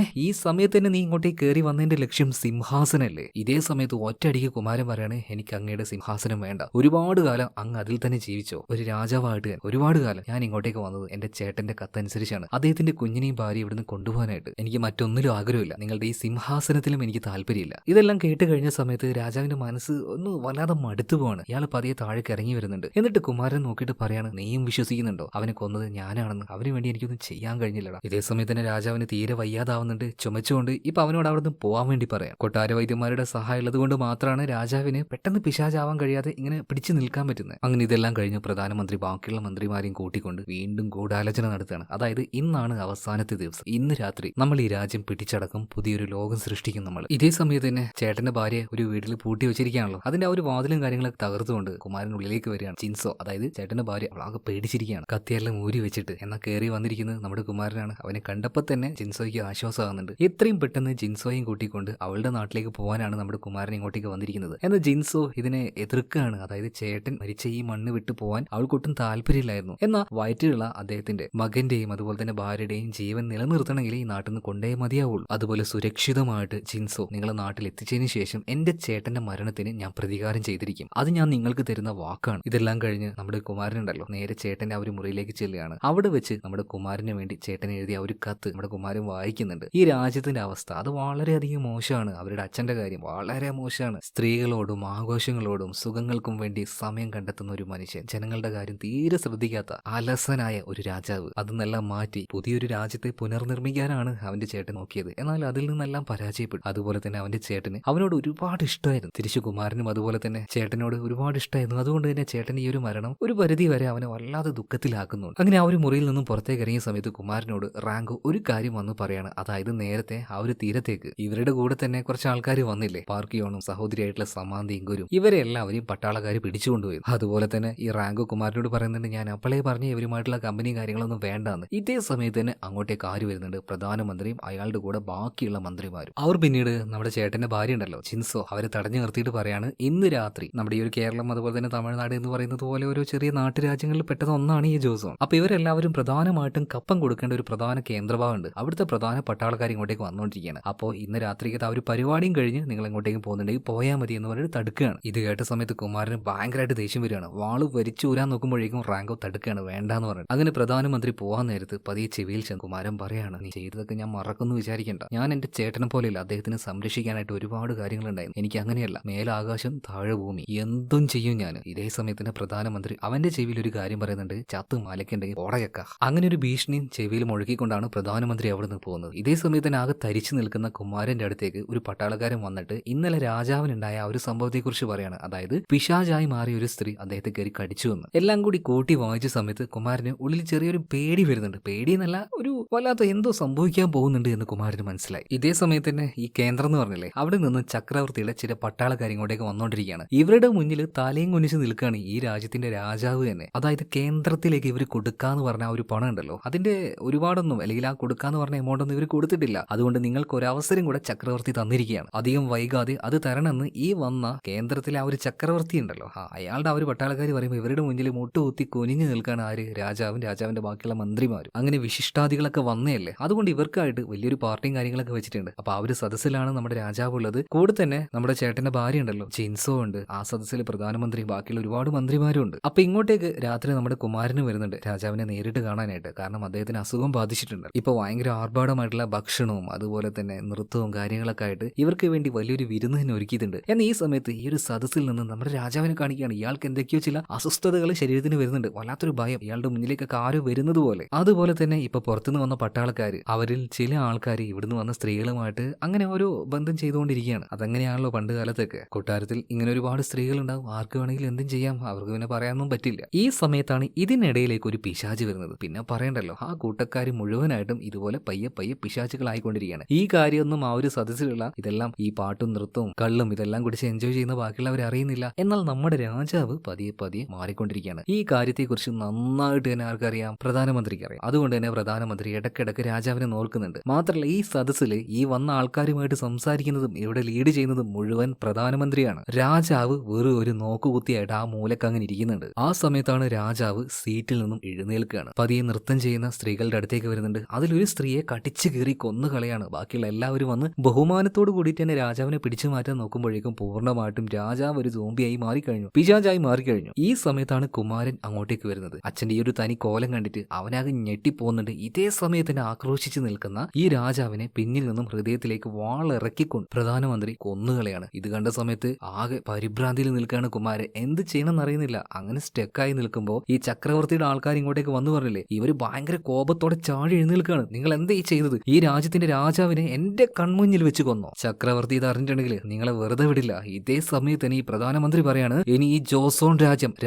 ഈ സമയത്ത് തന്നെ നീ ഇങ്ങോട്ടേക്ക് കയറി വന്നതിന്റെ ലക്ഷ്യം സിംഹാസനല്ലേ? ഇതേ സമയത്ത് ഒറ്റയടിക്ക് കുമാരൻ പറയാണ്, എനിക്ക് അങ്ങയുടെ സിംഹാസനം വേണ്ട. ഒരുപാട് കാലം അങ്ങ് അതിൽ തന്നെ ജീവിച്ചോ, ഒരു രാജാവായിട്ട് ഒരുപാട് കാലം. ഞാൻ ഇങ്ങോട്ടേക്ക് വന്നത് എന്റെ ചേട്ടന്റെ കത്തനുസരിച്ചാണ്. അദ്ദേഹത്തിന്റെ കുഞ്ഞിനെയും ഭാര്യ ഇവിടുന്ന് കൊണ്ടുപോകാനായിട്ട്. എനിക്ക് മറ്റൊന്നിലും ആഗ്രഹമില്ല. നിങ്ങളുടെ ഈ സിംഹാസനത്തിൽ കാര്യത്തിലും എനിക്ക് താല്പര്യമില്ല. ഇതെല്ലാം കേട്ട് കഴിഞ്ഞ സമയത്ത് രാജാവിന്റെ മനസ്സ് ഒന്ന് വല്ലാതെ മടുത്തു പോവാണ്. ഇയാൾ പതിയെ താഴേക്ക് ഇറങ്ങി വരുന്നുണ്ട്. എന്നിട്ട് കുമാരൻ നോക്കിയിട്ട് പറയാണ്, നീയും വിശ്വസിക്കുന്നുണ്ടോ അവനെ കൊന്നത് ഞാനാണെന്ന്? അവന് വേണ്ടി എനിക്കൊന്നും ചെയ്യാൻ കഴിഞ്ഞില്ലടാ. ഇതേ സമയത്ത് തന്നെ രാജാവിന് തീരെ വയ്യാതാവുന്നുണ്ട്. ചുമച്ചുകൊണ്ട് ഇപ്പൊ അവനോട് അവിടെ നിന്ന് പോവാൻ വേണ്ടി പറയാം. കൊട്ടാര വൈദ്യന്മാരുടെ സഹായം ഉള്ളത് കൊണ്ട് മാത്രമാണ് രാജാവിന് പെട്ടെന്ന് പിശാചാവാൻ കഴിയാതെ ഇങ്ങനെ പിടിച്ചു നിൽക്കാൻ പറ്റുന്നത്. അങ്ങനെ ഇതെല്ലാം കഴിഞ്ഞ് പ്രധാനമന്ത്രി ബാക്കിയുള്ള മന്ത്രിമാരെയും കൂട്ടിക്കൊണ്ട് വീണ്ടും ഗൂഢാലോചന നടത്തുകയാണ്. അതായത് ഇന്നാണ് അവസാനത്തെ ദിവസം. ഇന്ന് രാത്രി നമ്മൾ ഈ രാജ്യം പിടിച്ചടക്കും, പുതിയൊരു ലോകം സൃഷ്ടിക്കും നമ്മൾ. ഇതേ സമയത്ത് തന്നെ ചേട്ടന്റെ ഭാര്യ ഒരു വീട്ടിൽ പൂട്ടി വെച്ചിരിക്കുകയാണല്ലോ. അതിന്റെ ആ ഒരു വാതിലും കാര്യങ്ങളൊക്കെ തകർത്തുകൊണ്ട് കുമാരൻ ഉള്ളിലേക്ക് വരികയാണ്. ജിൻസോ, അതായത് ചേട്ടന്റെ ഭാര്യ, അവളാകെ പേടിച്ചിരിക്കുകയാണ്. കത്തിയെല്ലാം ഊരി വെച്ചിട്ട് എന്നാൽ കയറി വന്നിരിക്കുന്നത് നമ്മുടെ കുമാരനാണ്. അവനെ കണ്ടപ്പോൾ തന്നെ ജിൻസോയ്ക്ക് ആശ്വാസമാകുന്നുണ്ട്. എത്രയും പെട്ടെന്ന് ജിൻസോയും കൂട്ടിക്കൊണ്ട് അവളുടെ നാട്ടിലേക്ക് പോകാനാണ് നമ്മുടെ കുമാരൻ ഇങ്ങോട്ടേക്ക് വന്നിരിക്കുന്നത്. എന്നാൽ ജിൻസോ ഇതിനെ എതിർക്കുകയാണ്. അതായത് ചേട്ടൻ മരിച്ച ഈ മണ്ണ് വിട്ടു പോകാൻ അവൾക്കൊട്ടും താല്പര്യമില്ലായിരുന്നു. എന്നാൽ വയറ്റിലുള്ള അദ്ദേഹത്തിന്റെ മകന്റെയും അതുപോലെ തന്നെ ഭാര്യയുടെയും ജീവൻ നിലനിർത്തണമെങ്കിൽ ഈ നാട്ടിൽ നിന്ന് കൊണ്ടേ മതിയാവുള്ളൂ. അതുപോലെ സുരക്ഷിതമായിട്ട് ജിൻസോ നിങ്ങളെ നാട്ടിൽ എത്തിച്ചതിന് ശേഷം എന്റെ ചേട്ടന്റെ മരണത്തിന് ഞാൻ പ്രതികാരം ചെയ്തിരിക്കും. അത് ഞാൻ നിങ്ങൾക്ക് തരുന്ന വാക്കാണ്. ഇതെല്ലാം കഴിഞ്ഞ് നമ്മുടെ കുമാരനുണ്ടല്ലോ നേരെ ചേട്ടന്റെ ആ ഒരു മുറിയിലേക്ക് ചെല്ലുകയാണ്. അവിടെ വെച്ച് നമ്മുടെ കുമാരന് വേണ്ടി ചേട്ടൻ എഴുതിയ ഒരു കത്ത് നമ്മുടെ കുമാരൻ വായിക്കുന്നുണ്ട്. ഈ രാജ്യത്തിന്റെ അവസ്ഥ അത് വളരെയധികം മോശമാണ്. അവരുടെ അച്ഛന്റെ കാര്യം വളരെ മോശമാണ്. സ്ത്രീകളോടും ആഘോഷങ്ങളോടും സുഖങ്ങൾക്കും വേണ്ടി സമയം കണ്ടെത്തുന്ന ഒരു മനുഷ്യൻ, ജനങ്ങളുടെ കാര്യം തീരെ ശ്രദ്ധിക്കാത്ത അലസനായ ഒരു രാജാവ്. അതെന്നെല്ലാം മാറ്റി പുതിയൊരു രാജ്യത്തെ പുനർനിർമ്മിക്കാനാണ് അവന്റെ ചേട്ടൻ നോക്കിയത്. എന്നാൽ അതിൽ നിന്നെല്ലാം പരാജയപ്പെട്ടു. അതുപോലെ തന്നെ അവന്റെ ചേട്ടന് അവനോട് ഒരുപാട് ഇഷ്ടമായിരുന്നു. തിരിച്ചു കുമാരനും അതുപോലെ തന്നെ ചേട്ടനോട് ഒരുപാട് ഇഷ്ടമായിരുന്നു. അതുകൊണ്ട് തന്നെ ചേട്ടൻ ഈ ഒരു മരണം ഒരു പരിധി വരെ അവനെ വല്ലാതെ ദുഃഖത്തിലാക്കുന്നുണ്ട്. അങ്ങനെ ആ ഒരു മുറിയിൽ നിന്നും പുറത്തേക്ക് ഇറങ്ങിയ സമയത്ത് കുമാരനോട് റാങ്കോ ഒരു കാര്യം വന്ന് പറയാണ്. അതായത് നേരത്തെ ആ ഒരു തീരത്തേക്ക് ഇവരുടെ കൂടെ തന്നെ കുറച്ച് ആൾക്കാർ വന്നില്ലേ, പാർക്കിയോണും സഹോദരിയായിട്ടുള്ള സമാന്തിയും ഗുരും, ഇവരെ എല്ലാവരെയും പട്ടാളക്കാർ പിടിച്ചുകൊണ്ടുപോയി. അതുപോലെ തന്നെ ഈ റാങ്കോ കുമാരനോട് പറയുന്നുണ്ട്, ഞാൻ അപ്പോഴേ പറഞ്ഞ ഇവരുമായിട്ടുള്ള കമ്പനി കാര്യങ്ങളൊന്നും വേണ്ടാന്ന്. ഇതേ സമയത്ത് തന്നെ അങ്ങോട്ടേക്ക് ആര് വരുന്നുണ്ട്? പ്രധാനമന്ത്രിയും അയാളുടെ കൂടെ ബാക്കിയുള്ള മന്ത്രിമാരും. അവർ പിന്നീട് നമ്മുടെ ചേട്ടന്റെ ഭാര്യ ഉണ്ടല്ലോ ജിൻസോ, അവരെ തടഞ്ഞു നിർത്തിയിട്ട് പറയാണ്, ഇന്ന് രാത്രി നമ്മുടെ ഈ ഒരു കേരളം അതുപോലെ തന്നെ തമിഴ്നാട് എന്ന് പറയുന്നത് പോലെ ഓരോ ചെറിയ നാട്ടുരാജ്യങ്ങളിൽ പെട്ടത് ഒന്നാണ് ഈ ജോസോൺ. അപ്പൊ ഇവരെല്ലാവരും പ്രധാനമായിട്ടും കപ്പം കൊടുക്കേണ്ട ഒരു പ്രധാന കേന്ദ്രഭാഗമുണ്ട്. അവിടുത്തെ പ്രധാന പട്ടാളക്കാർ ഇങ്ങോട്ടേക്ക് വന്നുകൊണ്ടിരിക്കുകയാണ്. അപ്പോൾ ഇന്ന് രാത്രിക്ക് ആ ഒരു പരിപാടിയും കഴിഞ്ഞ് നിങ്ങൾ എങ്ങോട്ടേക്ക് പോകുന്നുണ്ടെങ്കിൽ പോയാൽ മതി എന്ന് പറഞ്ഞിട്ട് തടുക്കുകയാണ്. ഇത് കേട്ട സമയത്ത് കുമാരന് ഭയങ്കരമായിട്ട് ദേഷ്യം വരികയാണ്. വാള് വരിച്ചൂരാൻ നോക്കുമ്പോഴേക്കും റാങ്കോ തടുക്കുകയാണ്, വേണ്ടാന്ന് പറഞ്ഞു. അങ്ങനെ പ്രധാനമന്ത്രി പോകാൻ നേരത്ത് പതിയെ ചെവിയിൽ ചെന്ന് കുമാരൻ പറയാണ്, നീ ചെയ്തതൊക്കെ ഞാൻ മറക്കുന്നു വിചാരിക്കേണ്ട. ഞാൻ എന്റെ ചേട്ടനെ പോലെയല്ല, അദ്ദേഹത്തിന് സംരക്ഷിക്കാനായിട്ട് ഒരുപാട് കാര്യങ്ങളുണ്ടായിരുന്നു. എനിക്ക് അങ്ങനെയല്ല, മേലാകാശം താഴെ ഭൂമി എന്തും ചെയ്യും ഞാൻ. ഇതേ സമയത്തിന് പ്രധാനമന്ത്രി അവന്റെ ചെവിയിൽ ഒരു കാര്യം പറയുന്നുണ്ട്, ചത്ത് മലക്കുണ്ടെങ്കിൽ ഓടയക്ക. അങ്ങനെ ഒരു ഭീഷണിയും ചെവിയിൽ മുഴക്കിക്കൊണ്ടാണ് പ്രധാനമന്ത്രി അവിടെ നിന്ന് പോകുന്നത്. ഇതേ സമയത്തിന് ആകെ തരിച്ചു നിൽക്കുന്ന കുമാരന്റെ അടുത്തേക്ക് ഒരു പട്ടാളക്കാരൻ വന്നിട്ട് ഇന്നലെ രാജാവിനുണ്ടായ ആ ഒരു സംഭവത്തെക്കുറിച്ച് പറയാണ്. അതായത് പിശാചായി മാറിയ ഒരു സ്ത്രീ അദ്ദേഹത്തെ കയറി കടിച്ചു എന്ന്. എല്ലാം കൂടി കൂട്ടി വായിച്ച സമയത്ത് കുമാരന് ഉള്ളിൽ ചെറിയൊരു പേടി വരുന്നുണ്ട്. പേടി എന്നല്ല, ഒരു വല്ലാത്ത എന്തോ സംഭവിക്കാൻ പോകുന്നുണ്ട് എന്ന് കുമാരന് മനസ്സിലായി. ഇതേ സമയത്ത് തന്നെ ഈ കേന്ദ്രം എന്ന് പറഞ്ഞില്ലേ, അവിടെ നിന്ന് ചക്രവർത്തിയുടെ ചില പട്ടാളക്കാർ ഇങ്ങോട്ടേക്ക് വന്നുകൊണ്ടിരിക്കുകയാണ്. ഇവരുടെ മുന്നിൽ തലയും കുനിച്ച് നിൽക്കുകയാണ് ഈ രാജ്യത്തിന്റെ രാജാവ് തന്നെ. അതായത് കേന്ദ്രത്തിലേക്ക് ഇവർ കൊടുക്കാന്ന് പറഞ്ഞ ആ ഒരു പണം ഉണ്ടല്ലോ, അതിന്റെ ഒരുപാടൊന്നും അല്ലെങ്കിൽ ആ കൊടുക്കാന്ന് പറഞ്ഞ എമൗണ്ട് ഒന്നും ഇവർ കൊടുത്തിട്ടില്ല. അതുകൊണ്ട് നിങ്ങൾക്ക് ഒരു അവസരം കൂടെ ചക്രവർത്തി തന്നിരിക്കുകയാണ്. അധികം വൈകാതെ അത് തരണമെന്ന് ഈ വന്ന കേന്ദ്രത്തിലെ ആ ഒരു ചക്രവർത്തി ഉണ്ടല്ലോ, അയാളുടെ ആ ഒരു പട്ടാളക്കാർ പറയുമ്പോൾ ഇവരുടെ മുന്നിൽ മുട്ടുകുത്തി കുനിഞ്ഞു നിൽക്കുകയാണ് ആര്? രാജാവും രാജാവിന്റെ ബാക്കിയുള്ള മന്ത്രിമാരും. അങ്ങനെ വിശിഷ്ടാദികളൊക്കെ വന്നേയല്ലേ, അതുകൊണ്ട് ഇവർക്കായിട്ട് വലിയൊരു പാർട്ടിയും കാര്യങ്ങളൊക്കെ വെച്ചിട്ടുണ്ട്. അപ്പൊ ആ ഒരു സദസ്സിലാണ് നമ്മുടെ രാജാവ് ഉള്ളത്. കൂടെ തന്നെ നമ്മുടെ ചേട്ടന്റെ ഭാര്യ ഉണ്ടല്ലോ ജിൻസോ ഉണ്ട്. ആ സദസ്സിൽ പ്രധാനമന്ത്രിയും ബാക്കിയുള്ള ഒരുപാട് മന്ത്രിമാരും ഉണ്ട്. അപ്പൊ ഇങ്ങോട്ടേക്ക് രാത്രി നമ്മുടെ കുമാരന് വരുന്നുണ്ട് രാജാവിനെ നേരിട്ട് കാണാനായിട്ട്. കാരണം അദ്ദേഹത്തിന് അസുഖം ബാധിച്ചിട്ടുണ്ട്. ഇപ്പൊ ഭയങ്കര ആർഭാടമായിട്ടുള്ള ഭക്ഷണവും അതുപോലെ തന്നെ നൃത്തവും കാര്യങ്ങളൊക്കെ ആയിട്ട് ഇവർക്ക് വേണ്ടി വലിയൊരു വിരുന്ന് തന്നെ ഒരുക്കിയിട്ടുണ്ട്. എന്നാൽ ഈ സമയത്ത് ഈ ഒരു സദസ്സിൽ നിന്ന് നമ്മുടെ രാജാവിനെ കാണിക്കുകയാണ്. ഇയാൾക്ക് എന്തൊക്കെയോ ചില അസ്വസ്ഥതകൾ ശരീരത്തിന് വരുന്നുണ്ട്. വല്ലാത്തൊരു ഭയം, ഇയാളുടെ മുന്നിലേക്കൊക്കെ ആരോ വരുന്നത് പോലെ. അതുപോലെ തന്നെ ഇപ്പൊ പുറത്തുനിന്ന് വന്ന പട്ടാളക്കാര്, അവരിൽ ചില ആൾക്കാർ ഇവിടുന്ന് വന്ന സ്ത്രീകളുമായിട്ട് അങ്ങനെ ഓരോ ബന്ധം ചെയ്തുകൊണ്ടിരിക്കുകയാണ്. അതങ്ങനെയാണല്ലോ പണ്ട് കാലത്തൊക്കെ. കൊട്ടാരത്തിൽ ഇങ്ങനെ ഒരുപാട് സ്ത്രീകളുണ്ടാവും, ആർക്ക് വേണമെങ്കിലും എന്തും ചെയ്യാം, അവർക്ക് പിന്നെ പറയാനൊന്നും പറ്റില്ല. ഈ സമയത്താണ് ഇതിനിടയിലേക്ക് ഒരു പിശാച് വരുന്നത്. പിന്നെ പറയണ്ടല്ലോ, ആ കൂട്ടക്കാർ മുഴുവനായിട്ടും ഇതുപോലെ പയ്യെ പയ്യെ പിശാചുകളായിക്കൊണ്ടിരിക്കുകയാണ്. ഈ കാര്യമൊന്നും ആ ഒരു സദസ്സിലുള്ള ഇതെല്ലാം ഈ പാട്ടും നൃത്തവും കള്ളും ഇതെല്ലാം കുടിച്ച് എൻജോയ് ചെയ്യുന്ന ബാക്കിയുള്ളവർ അറിയുന്നില്ല. എന്നാൽ നമ്മുടെ രാജാവ് പതിയെ പതിയെ മാറിക്കൊണ്ടിരിക്കുകയാണ്. ഈ കാര്യത്തെക്കുറിച്ച് നന്നായിട്ട് തന്നെ ആർക്കറിയാം? പ്രധാനമന്ത്രിക്ക് അറിയാം. അതുകൊണ്ട് തന്നെ പ്രധാനമന്ത്രി ഇടയ്ക്കിടയ്ക്ക് രാജാവിനെ നോക്കുന്നുണ്ട്. മാത്രമല്ല ഈ സദസ്സിൽ ഈ വന്ന ആൾക്കാരുമായിട്ട് സംസാരിക്കുന്നതും ഇവിടെ ലീഡ് ചെയ്യുന്നതും മുഴുവൻ പ്രധാനമന്ത്രിയാണ്. രാജാവ് വെറും ഒരു നോക്കുകുത്തിയായിട്ട് ആ മൂലക്കങ്ങനെ ഇരിക്കുന്നുണ്ട്. ആ സമയത്താണ് രാജാവ് സീറ്റിൽ നിന്നും എഴുന്നേൽക്കുകയാണ്. പതിയെ നൃത്തം ചെയ്യുന്ന സ്ത്രീകളുടെ അടുത്തേക്ക് വരുന്നുണ്ട്. അതിലൊരു സ്ത്രീയെ കടിച്ചു കീറി കൊന്നു കളയാണ്. ബാക്കിയുള്ള എല്ലാവരും വന്ന് ബഹുമാനത്തോട് കൂടിയിട്ട് തന്നെ രാജാവിനെ പിടിച്ചു മാറ്റാൻ നോക്കുമ്പോഴേക്കും പൂർണ്ണമായിട്ടും രാജാവ് ഒരു സോംബിയായി മാറിക്കഴിഞ്ഞു, പിശാചായി മാറിക്കഴിഞ്ഞു. ഈ സമയത്താണ് കുമാരൻ അങ്ങോട്ടേക്ക് വരുന്നത്. അച്ഛന്റെ ഈ ഒരു തനി കോലം കണ്ടിട്ട് അവനാകെ ഞെട്ടിപ്പോകുന്നുണ്ട്. ഇതേ സമയത്ത് തന്നെ ആക്രോശിച്ച് നിൽക്കുന്ന ഈ രാജാവിനെ പിന്നിൽ നിന്നും ഹൃദയത്തിലേക്ക് വാളിറക്കിക്കൊണ്ട് പ്രധാനമന്ത്രി കൊന്നുകളയാണ്. ഇത് കണ്ട സമയത്ത് ആകെ പരിഭ്രാന്തിയിൽ നിൽക്കുകയാണ് കുമാരൻ. എന്ത് ചെയ്യണമെന്ന് അറിയുന്നില്ല. അങ്ങനെ സ്റ്റെക്കായി നിൽക്കുമ്പോൾ ഈ ചക്രവർത്തിയുടെ ആൾക്കാർ ഇങ്ങോട്ടേക്ക് വന്നു പറഞ്ഞില്ലേ, ഇവര് ഭയങ്കര കോപത്തോടെ ചാടി എഴുന്നേൽക്കുകയാണ്. നിങ്ങൾ എന്താ ഈ ചെയ്തത്? ഈ രാജ്യത്തിന്റെ രാജാവിനെ എന്റെ കൺമുന്നിൽ വെച്ച് കൊന്നോ? ചക്രവർത്തി ഇത് അറിഞ്ഞിട്ടുണ്ടെങ്കിൽ നിങ്ങളെ വെറുതെ വിടില്ല. ഇതേ സമയത്ത് തന്നെ ഈ പ്രധാനമന്ത്രി പറയാണ്, ഇനി ഈ ജോസോൺ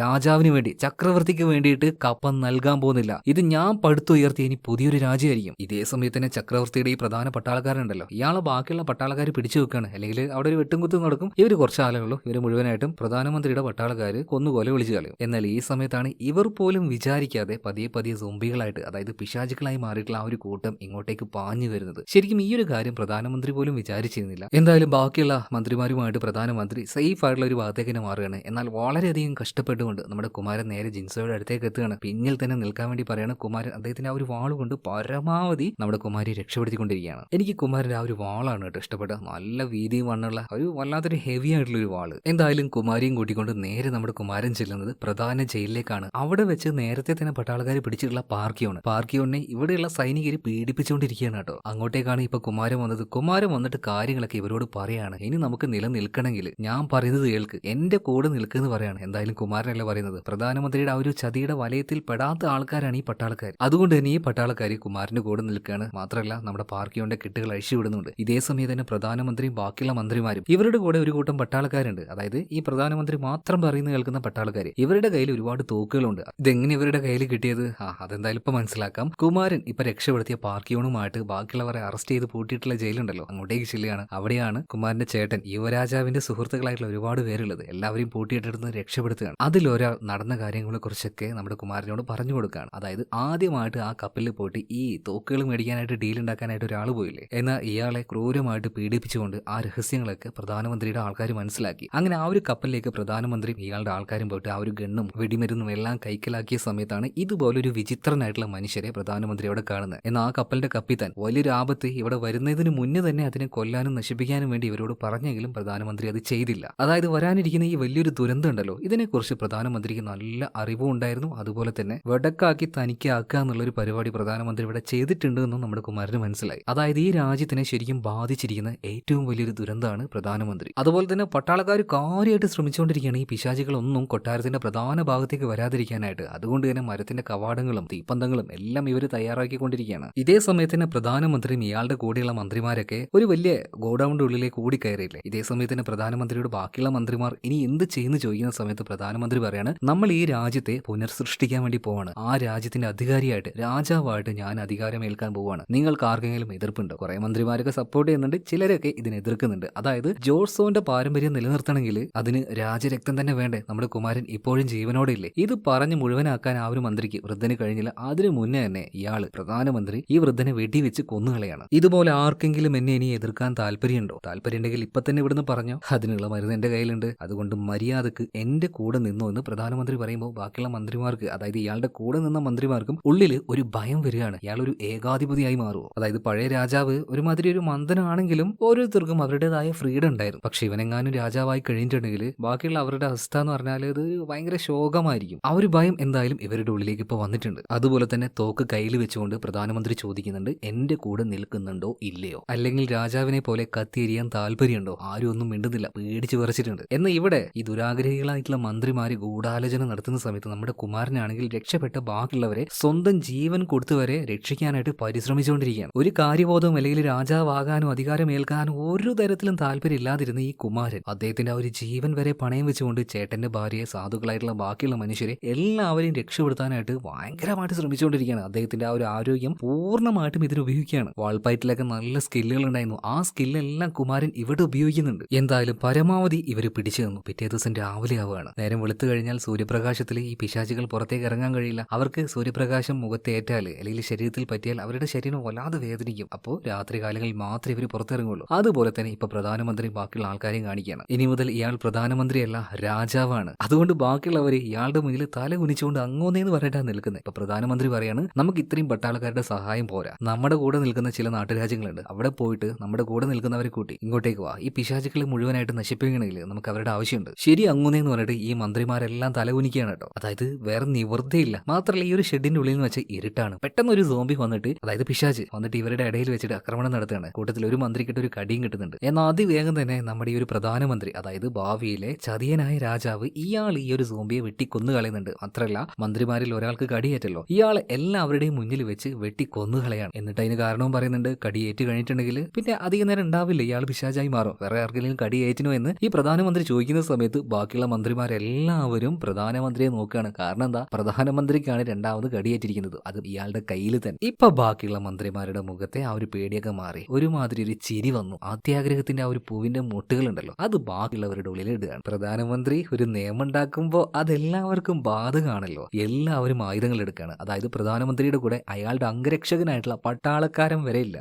രാജാവിന് വേണ്ടി ചക്രവർത്തിക്ക് വേണ്ടിയിട്ട് കപ്പം നൽകാൻ പോകുന്നില്ല. ഇത് ഞാൻ പടുത്തുയർത്തി ഇനി പുതിയൊരു രാജ്യമായിരിക്കും. ഇതേ സമയത്ത് തന്നെ ചക്രവർത്തിയുടെ ഈ പ്രധാന പട്ടാളക്കാരുണ്ടല്ലോ, ഇയാളെ ബാക്കിയുള്ള പട്ടാളക്കാർ പിടിച്ചു വെക്കാണ്. അല്ലെങ്കിൽ അവിടെ ഒരു വെട്ടും കുത്തും നടക്കും. ഇവർ കുറച്ച് ആളുകളോ ഇവര് മുഴുവനായിട്ടും പ്രധാനമന്ത്രിയുടെ പട്ടാളക്കാര് കൊന്നുകൊല വിളിച്ചു കളയും. എന്നാൽ ഈ സമയത്താണ് ഇവർ പോലും വിചാരിക്കാതെ പതിയെ പതിയെ സോംബികളായിട്ട്, അതായത് പിശാചുക്കളായി മാറിയിട്ടുള്ള ആ ഒരു കൂട്ടം ഇങ്ങോട്ടേക്ക് പാഞ്ഞു വരുന്നത്. ശരിക്കും ഈ ഒരു കാര്യം പ്രധാനമന്ത്രി പോലും വിചാരിച്ചിരുന്നില്ല. എന്തായാലും ബാക്കിയുള്ള മന്ത്രിമാരുമായിട്ട് പ്രധാനമന്ത്രി സേഫ് ആയിട്ടുള്ള ഒരു ഭാഗത്തേക്ക് തന്നെ മാറുകയാണ്. എന്നാൽ വളരെയധികം കഷ്ടപ്പെട്ടുകൊണ്ട് നമ്മുടെ കുമാരൻ നേരെ ജിൻസോയുടെ അടുത്തേക്ക് എത്തുകയാണ്. പിന്നിൽ തന്നെ നിൽക്കാൻ വേണ്ടി പറയാണ്. കുമാരൻ അദ്ദേഹത്തിന്റെ ആ ഒരു വാൾ കൊണ്ട് പരമാവധി നമ്മുടെ കുമാരിയെ രക്ഷപ്പെടുത്തിക്കൊണ്ടിരിക്കുകയാണ്. എനിക്ക് കുമാരന്റെ ആ ഒരു വാളാണ് കേട്ടോ ഇഷ്ടപ്പെട്ട. നല്ല വീതിയും വണ്ണുള്ള ഒരു വല്ലാത്തൊരു ഹെവി ആയിട്ടുള്ള ഒരു വാള്. എന്തായാലും കുമാരിയും കൂട്ടിക്കൊണ്ട് നേരെ നമ്മുടെ കുമാരൻ ചെല്ലുന്നത് പ്രധാന ജയിലിലേക്കാണ്. അവിടെ വെച്ച് നേരത്തെ തന്നെ പട്ടാളക്കാർ പിടിച്ചിട്ടുള്ള പാർക്കിയോണിനെ ഇവിടെയുള്ള സൈനികർ പീഡിപ്പിച്ചുകൊണ്ടിരിക്കുകയാണ് കേട്ടോ. അങ്ങോട്ടേക്കാണ് ഇപ്പൊ കുമാരൻ വന്നത്. കുമാരൻ വന്നിട്ട് കാര്യങ്ങളൊക്കെ ഇവരോട് പറയാണ്. ഇനി നമുക്ക് നിലനിൽക്കണമെങ്കിൽ ഞാൻ പറയുന്നത് കേൾക്ക്, എന്റെ കൂടെ നിൽക്കുന്ന പറയാണ്. എന്തായാലും കുമാരനല്ല പറയുന്നത്, പ്രധാനമന്ത്രിയുടെ ആ ഒരു ചതിയുടെ വലയത്തിൽ പെടാത്ത ആൾക്കാരാണ് ഈ പട്ടാളക്കാർ. അതുകൊണ്ട് തന്നെ ഈ പട്ടാളക്കാർ കുമാരന്റെ കൂടെ നിൽക്കുകയാണ്. മാത്രമല്ല നമ്മുടെ പാർക്കിയോന്റെ കെട്ടുകൾ അഴിച്ചു വിടുന്നുണ്ട്. ഇതേ സമയം തന്നെ പ്രധാനമന്ത്രിയും ബാക്കിയുള്ള മന്ത്രിമാരും ഇവരുടെ കൂടെ ഒരു കൂട്ടം പട്ടാളക്കാരുണ്ട്. അതായത് ഈ പ്രധാനമന്ത്രി മാത്രം പറയുന്ന കേൾക്കുന്ന പട്ടാളക്കാർ. ഇവരുടെ കയ്യിൽ ഒരുപാട് തോക്കുകളുണ്ട്. ഇതെങ്ങനെ ഇവരുടെ കയ്യിൽ കിട്ടിയത്? അതെന്തായാലും ഇപ്പൊ മനസ്സിലാക്കാം. കുമാരൻ ഇപ്പൊ രക്ഷപ്പെടുത്തിയ പാർക്കിയോണുമായിട്ട് ബാക്കിയുള്ളവരെ അറസ്റ്റ് ചെയ്ത് പൂട്ടിയിട്ടുള്ള ജയിലുണ്ടല്ലോ, അങ്ങോട്ടേക്ക് ചെല്ലുകയാണ്. അവിടെയാണ് കുമാരന്റെ ചേട്ടൻ യുവരാജാവിന്റെ സുഹൃത്തുക്കളായിട്ടുള്ള ഒരുപാട് പേരുള്ളത്. എല്ലാവരെയും പൂട്ടിയിട്ടെടുത്ത് രക്ഷപ്പെടുത്തുകയാണ്. അതിലൊരാൾ നടന്ന കാര്യങ്ങളെ കുറിച്ചൊക്കെ നമ്മുടെ കുമാരനോട് പറഞ്ഞു കൊടുക്കുകയാണ്. അതായത് ആദ്യമായിട്ട് ആ കപ്പലിൽ പോയിട്ട് ഈ തോക്കുകൾ മേടിക്കാനായിട്ട് ഡീൽ ഉണ്ടാക്കാനായിട്ട് ഒരാൾ പോയില്ലേ, എന്നാൽ ഇയാളെ ക്രൂരമായിട്ട് പീഡിപ്പിച്ചുകൊണ്ട് ആ രഹസ്യങ്ങളൊക്കെ പ്രധാനമന്ത്രിയുടെ ആൾക്കാർ മനസ്സിലാക്കി. അങ്ങനെ ആ ഒരു കപ്പലിലേക്ക് പ്രധാനമന്ത്രി ഇയാളുടെ ആൾക്കാരും പോയിട്ട് ആ ഒരു ഗണ്ണും വെടിമരുന്നും എല്ലാം കൈക്കലാക്കിയ സമയത്താണ് ഇതുപോലൊരു വിചിത്രനായിട്ടുള്ള മനുഷ്യരെ പ്രധാനമന്ത്രി അവിടെ കാണുന്നത്. എന്നാൽ ആ കപ്പലിന്റെ കപ്പിത്താൻ വലിയൊരു ആപത്ത് ഇവിടെ വരുന്നതിന് മുന്നേ തന്നെ അതിനെ കൊല്ലാനും നശിപ്പിക്കാനും വേണ്ടി ഇവരോട് പറഞ്ഞെങ്കിലും പ്രധാനമന്ത്രി അത് ചെയ്തില്ല. അതായത് വരാനിരിക്കുന്ന ഈ വലിയൊരു ദുരന്തം ഉണ്ടല്ലോ, ഇതിനെക്കുറിച്ച് പ്രധാനമന്ത്രിക്ക് നല്ല അറിവും ഉണ്ടായിരുന്നു. അതുപോലെ തന്നെ വെടക്കാക്കി തനിക്കാക്കുക എന്നുള്ളൊരു പരിപാടി പ്രധാനമന്ത്രി ഇവിടെ ചെയ്തിട്ടുണ്ട് എന്നും നമ്മുടെ കുമാരന് മനസ്സിലായി. അതായത് ഈ രാജ്യത്തിനെ ശരിക്കും ബാധിച്ചിരിക്കുന്ന ഏറ്റവും വലിയൊരു ദുരന്തമാണ് പ്രധാനമന്ത്രി. അതുപോലെ തന്നെ പട്ടാളക്കാർ കാര്യമായിട്ട് ശ്രമിച്ചുകൊണ്ടിരിക്കുകയാണ് ഈ പിശാചികളൊന്നും കൊട്ടാരത്തിന്റെ പ്രധാന ഭാഗത്തേക്ക് വരാതിരിക്കാനായിട്ട്. അതുകൊണ്ട് തന്നെ മരത്തിന്റെ കവാടങ്ങളും തീപ്പന്തങ്ങളും എല്ലാം ഇവർ തയ്യാറാക്കിക്കൊണ്ടിരിക്കുകയാണ്. ഇതേ സമയത്ത് തന്നെ പ്രധാനമന്ത്രിയും ഇയാളുടെ കൂടെയുള്ള മന്ത്രിമാരൊക്കെ ഒരു വലിയ ഗോഡൌണിന്റെ ഉള്ളിലേക്ക് ഓടിക്കയറിയില്ലേ. ഇതേ സമയത്ത് തന്നെ പ്രധാനമന്ത്രിയോട് ബാക്കിയുള്ള മന്ത്രിമാർ ഇനി എന്ത് ചെയ്യുന്നു ചോദിക്കുന്ന സമയത്ത് പ്രധാനമന്ത്രി പറയാണ്, നമ്മൾ ഈ രാജ്യത്തെ പുനർസൃഷ്ടിക്കാൻ വേണ്ടി പോവാണ്. ആ രാജ്യത്തിന്റെ അധികാരിയായിട്ട്, രാജാവായിട്ട് ഞാൻ അധികാരമേൽക്കാൻ പോവാണ്. നിങ്ങൾക്ക് ആർക്കെങ്കിലും എതിർപ്പുണ്ടോ? കുറെ മന്ത്രിമാരൊക്കെ സപ്പോർട്ട് ചെയ്യുന്നുണ്ട്, ചിലരൊക്കെ ഇതിനെ എതിർക്കുന്നുണ്ട്. അതായത് ജോർസോന്റെ പാരമ്പര്യം നിലനിർത്തണമെങ്കിൽ അതിന് രാജരക്തം തന്നെ വേണ്ടേ? നമ്മുടെ കുമാരൻ ഇപ്പോഴും ജീവനോടെ ഇല്ലേ? ഇത് പറഞ്ഞ് മുഴുവനാക്കാൻ ആ ഒരു മന്ത്രിക്ക് വൃദ്ധന് കഴിഞ്ഞില്ല. അതിനു മുന്നേ തന്നെ ഇയാള് പ്രധാനമന്ത്രി ഈ വൃദ്ധനെ വെടിവെച്ച് കൊന്നുകളയാണ്. ഇതുപോലെ ആർക്കെങ്കിലും എന്നെ ഇനി എതിർക്കാൻ താല്പര്യമുണ്ടോ? താല്പര്യമുണ്ടെങ്കിൽ ഇപ്പൊ തന്നെ ഇവിടുന്ന് പറഞ്ഞോ, അതിനുള്ള മരുന്ന് എന്റെ കയ്യിലുണ്ട്. അതുകൊണ്ട് മര്യാദക്ക് എന്റെ കൂടെ നിന്നോ എന്ന് പ്രധാനമന്ത്രി പറയുമ്പോൾ ബാക്കിയുള്ള മന്ത്രിമാർക്ക്, അതായത് ഇയാളുടെ കൂടെ നിന്ന മന്ത്രിമാർക്കും ഉള്ളിൽ ഒരു ഭയം വരികയാണ്. ഇയാൾ ഒരു ഏകാധിപതിയായി മാറുമോ? അതായത് പഴയ രാജാവ് ഒരുമാതിരി ഒരു മന്ദനാണെങ്കിലും ഓരോരുത്തർക്കും അവരുടേതായ ഫ്രീഡം ഉണ്ടായിരുന്നു. പക്ഷെ ഇവനെങ്ങാനും രാജാവായി കഴിഞ്ഞിട്ടുണ്ടെങ്കിൽ ബാക്കിയുള്ള അവരുടെ അവസ്ഥ എന്ന് പറഞ്ഞാൽ ഇത് ഭയങ്കര ശോകമായിരിക്കും. ആ ഒരു ഭയം എന്തായാലും ഇവരുടെ ഉള്ളിലേക്ക് ഇപ്പൊ വന്നിട്ടുണ്ട്. അതുപോലെ തന്നെ തോക്ക് കയ്യിൽ വെച്ചുകൊണ്ട് പ്രധാനമന്ത്രി ചോദിക്കുന്നുണ്ട്, എന്റെ കൂടെ നിൽക്കുന്നുണ്ടോ ഇല്ലയോ? അല്ലെങ്കിൽ രാജാവിനെ പോലെ കത്തിയെരിയാൻ താല്പര്യമുണ്ടോ? ആരും ഒന്നും മിണ്ടുന്നില്ല, പേടിച്ചു വിറച്ചിട്ടുണ്ട്. എന്നാൽ ഇവിടെ ഈ ദുരാഗ്രഹികളായിട്ടുള്ള മന്ത്രിമാര് ഗൂഢാലോചന നടത്തുന്ന സമയത്ത് നമ്മുടെ കുമാരനാണെങ്കിൽ രക്ഷപ്പെട്ട ബാക്കിയുള്ളവരെ സ്വന്തം ജീവൻ കൊടുത്തുവരെ രക്ഷിക്കാനായിട്ട് പരിശ്രമിച്ചുകൊണ്ടിരിക്കുകയാണ്. ഒരു കാര്യബോധവും അല്ലെങ്കിൽ രാജാവാകാനോ അധികാരമേൽക്കാനോ ഒരു തരത്തിലും താല്പര്യമില്ലാതിരുന്ന ഈ കുമാരൻ അദ്ദേഹത്തിന്റെ ആ ഒരു ജീവൻ വരെ പണയം വെച്ചുകൊണ്ട് ചേട്ടന്റെ ഭാര്യയെ, സാധുക്കളായിട്ടുള്ള ബാക്കിയുള്ള മനുഷ്യരെ എല്ലാവരെയും രക്ഷപ്പെടുത്താനായിട്ട് ഭയങ്കരമായിട്ട് ശ്രമിച്ചുകൊണ്ടിരിക്കുകയാണ്. അദ്ദേഹത്തിന്റെ ആ ഒരു ആരോഗ്യം പൂർണ്ണമായിട്ടും ഇതിന് ഉപയോഗിക്കുകയാണ്. വാൾപ്പയറ്റിലൊക്കെ നല്ല സ്കില്ലുകൾ ഉണ്ടായിരുന്നു. ആ സ്കില്ലെല്ലാം കുമാരൻ ഇവിടെ ഉപയോഗിക്കുന്നുണ്ട്. എന്തായാലും പരമാവധി ഇവർ പിടിച്ചു തന്നു. പിറ്റേ ദിവസം രാവിലെ ആവുകയാണ്. നേരം വെളുത്തു കഴിഞ്ഞാൽ സൂര്യപ്രകാശത്തിൽ ഈ പിശാചികൾ പുറത്തേക്ക് ഇറങ്ങാൻ കഴിയില്ല. അവർക്ക് സൂര്യപ്രകാശം മുഖത്തേറ്റാൽ അല്ലെങ്കിൽ ശരീരത്തിൽ പറ്റിയാൽ അവരുടെ ശരീരം വല്ലാതെ വേദനിക്കും. അപ്പോൾ രാത്രി കാലങ്ങളിൽ മാത്രമേ ഇവർ പുറത്തിറങ്ങുള്ളൂ. അതുപോലെ തന്നെ ഇപ്പൊ പ്രധാനമന്ത്രി ബാക്കിയുള്ള ആൾക്കാരെയും കാണിക്കുകയാണ്. ഇനി മുതൽ ഇയാൾ പ്രധാനമന്ത്രിയല്ല, രാജാവാണ്. അതുകൊണ്ട് ബാക്കിയുള്ളവർ ഇയാളുടെ മുന്നിൽ തല കുനിച്ചുകൊണ്ട് അങ്ങോന്നേന്ന് പറഞ്ഞിട്ടാണ് നിൽക്കുന്നത്. ഇപ്പൊ പ്രധാനമന്ത്രി പറയാണ്, നമുക്ക് ഇത്രയും പട്ടാളക്കാരുടെ സഹായം പോരാ, നമ്മുടെ കൂടെ നിൽക്കുന്ന ചില നാട്ടുരാജ്യങ്ങളുണ്ട്, അവിടെ പോയിട്ട് നമ്മുടെ കൂടെ നിൽക്കുന്നവരെ കൂട്ടി ഇങ്ങോട്ടേക്ക് വാ. ഈ പിശാചുക്കളെ മുഴുവനായിട്ട് നശിപ്പിക്കണമെങ്കിൽ നമുക്ക് അവരുടെ ആവശ്യമുണ്ട്. ശരി അങ്ങോന്നേന്ന് പറഞ്ഞിട്ട് ഈ മന്ത്രിമാരെല്ലാം തലകുനിക്കുകയാണ് കേട്ടോ. അതായത് വേറെ നിവൃത്തിയില്ല. മാത്രമല്ല ഈ ഒരു ഷെഡിന്റെ ഉള്ളിൽ നിന്ന് വെച്ച് ഇരുട്ടാണ്. പെട്ടെന്ന് ഒരു സോംബി വന്നിട്ട്, അതായത് പിശാച് വന്നിട്ട് ഇവരുടെ ഇടയിൽ വെച്ചിട്ട് ആക്രമണം നടത്തുകയാണ്. കൂട്ടത്തിൽ കൂട്ടത്തിൽ ഒരു മന്ത്രിക്കിട്ട് ഒരു കടിയും കിട്ടുന്നുണ്ട്. എന്നാൽ അതിവേഗം തന്നെ നമ്മുടെ ഈ ഒരു പ്രധാനമന്ത്രി, അതായത് ഭാവിയിലെ ചതിയനായ രാജാവ്, ഇയാൾ ഈ ഒരു സോംബിയെ വെട്ടി കൊന്നു കളയുന്നുണ്ട്. മാത്രമല്ല മന്ത്രിമാരിൽ ഒരാൾക്ക് കടിയേറ്റല്ലോ, ഇയാളെ എല്ലാവരുടെയും മുന്നിൽ വെച്ച് വെട്ടി കൊന്നുകളയാണ്. എന്നിട്ട് അതിന് കാരണവും പറയുന്നുണ്ട്. കടിയേറ്റ് കഴിഞ്ഞിട്ടുണ്ടെങ്കിൽ പിന്നെ അധികം നേരം ഉണ്ടാവില്ല, ഇയാൾ പിശാചായി മാറും. വേറെ ആർക്കെങ്കിലും കടിയേറ്റിനോ എന്ന് ഈ പ്രധാനമന്ത്രി ചോദിക്കുന്ന സമയത്ത് ബാക്കിയുള്ള മന്ത്രിമാരെല്ലാവരും പ്രധാനമന്ത്രിയെ നോക്കുകയാണ്. കാരണം എന്താ, പ്രധാനമന്ത്രിക്കാണ് രണ്ടാമത് കടിയേറ്റിരിക്കുന്നത്, അത് ഇയാളുടെ കയ്യിൽ തന്നെ. ഇപ്പൊ ബാക്കിയുള്ള മന്ത്രിമാരുടെ മുഖത്തെ ആ ഒരു പേടിയൊക്കെ മാറി ഒരുമാതിരി ഒരു ചിരി വന്നു. അത്യാഗ്രഹത്തിന്റെ ആ ഒരു പൂവിന്റെ മുട്ടുകളുണ്ടല്ലോ, അത് ബാക്കിയുള്ളവരുടെ ഉള്ളിൽ ഇടുകയാണ്. പ്രധാനമന്ത്രി ഒരു നിയമം ഉണ്ടാക്കുമ്പോൾ അതെല്ലാവർക്കും ബാധകമാണല്ലോ. എല്ലാവരും ആയുധങ്ങൾ എടുക്കുകയാണ്. അതായത് പ്രധാനമന്ത്രിയുടെ കൂടെ അയാളുടെ അംഗരക്ഷകനായിട്ടുള്ള പട്ടാളക്കാരൻ വരെ ഇല്ല.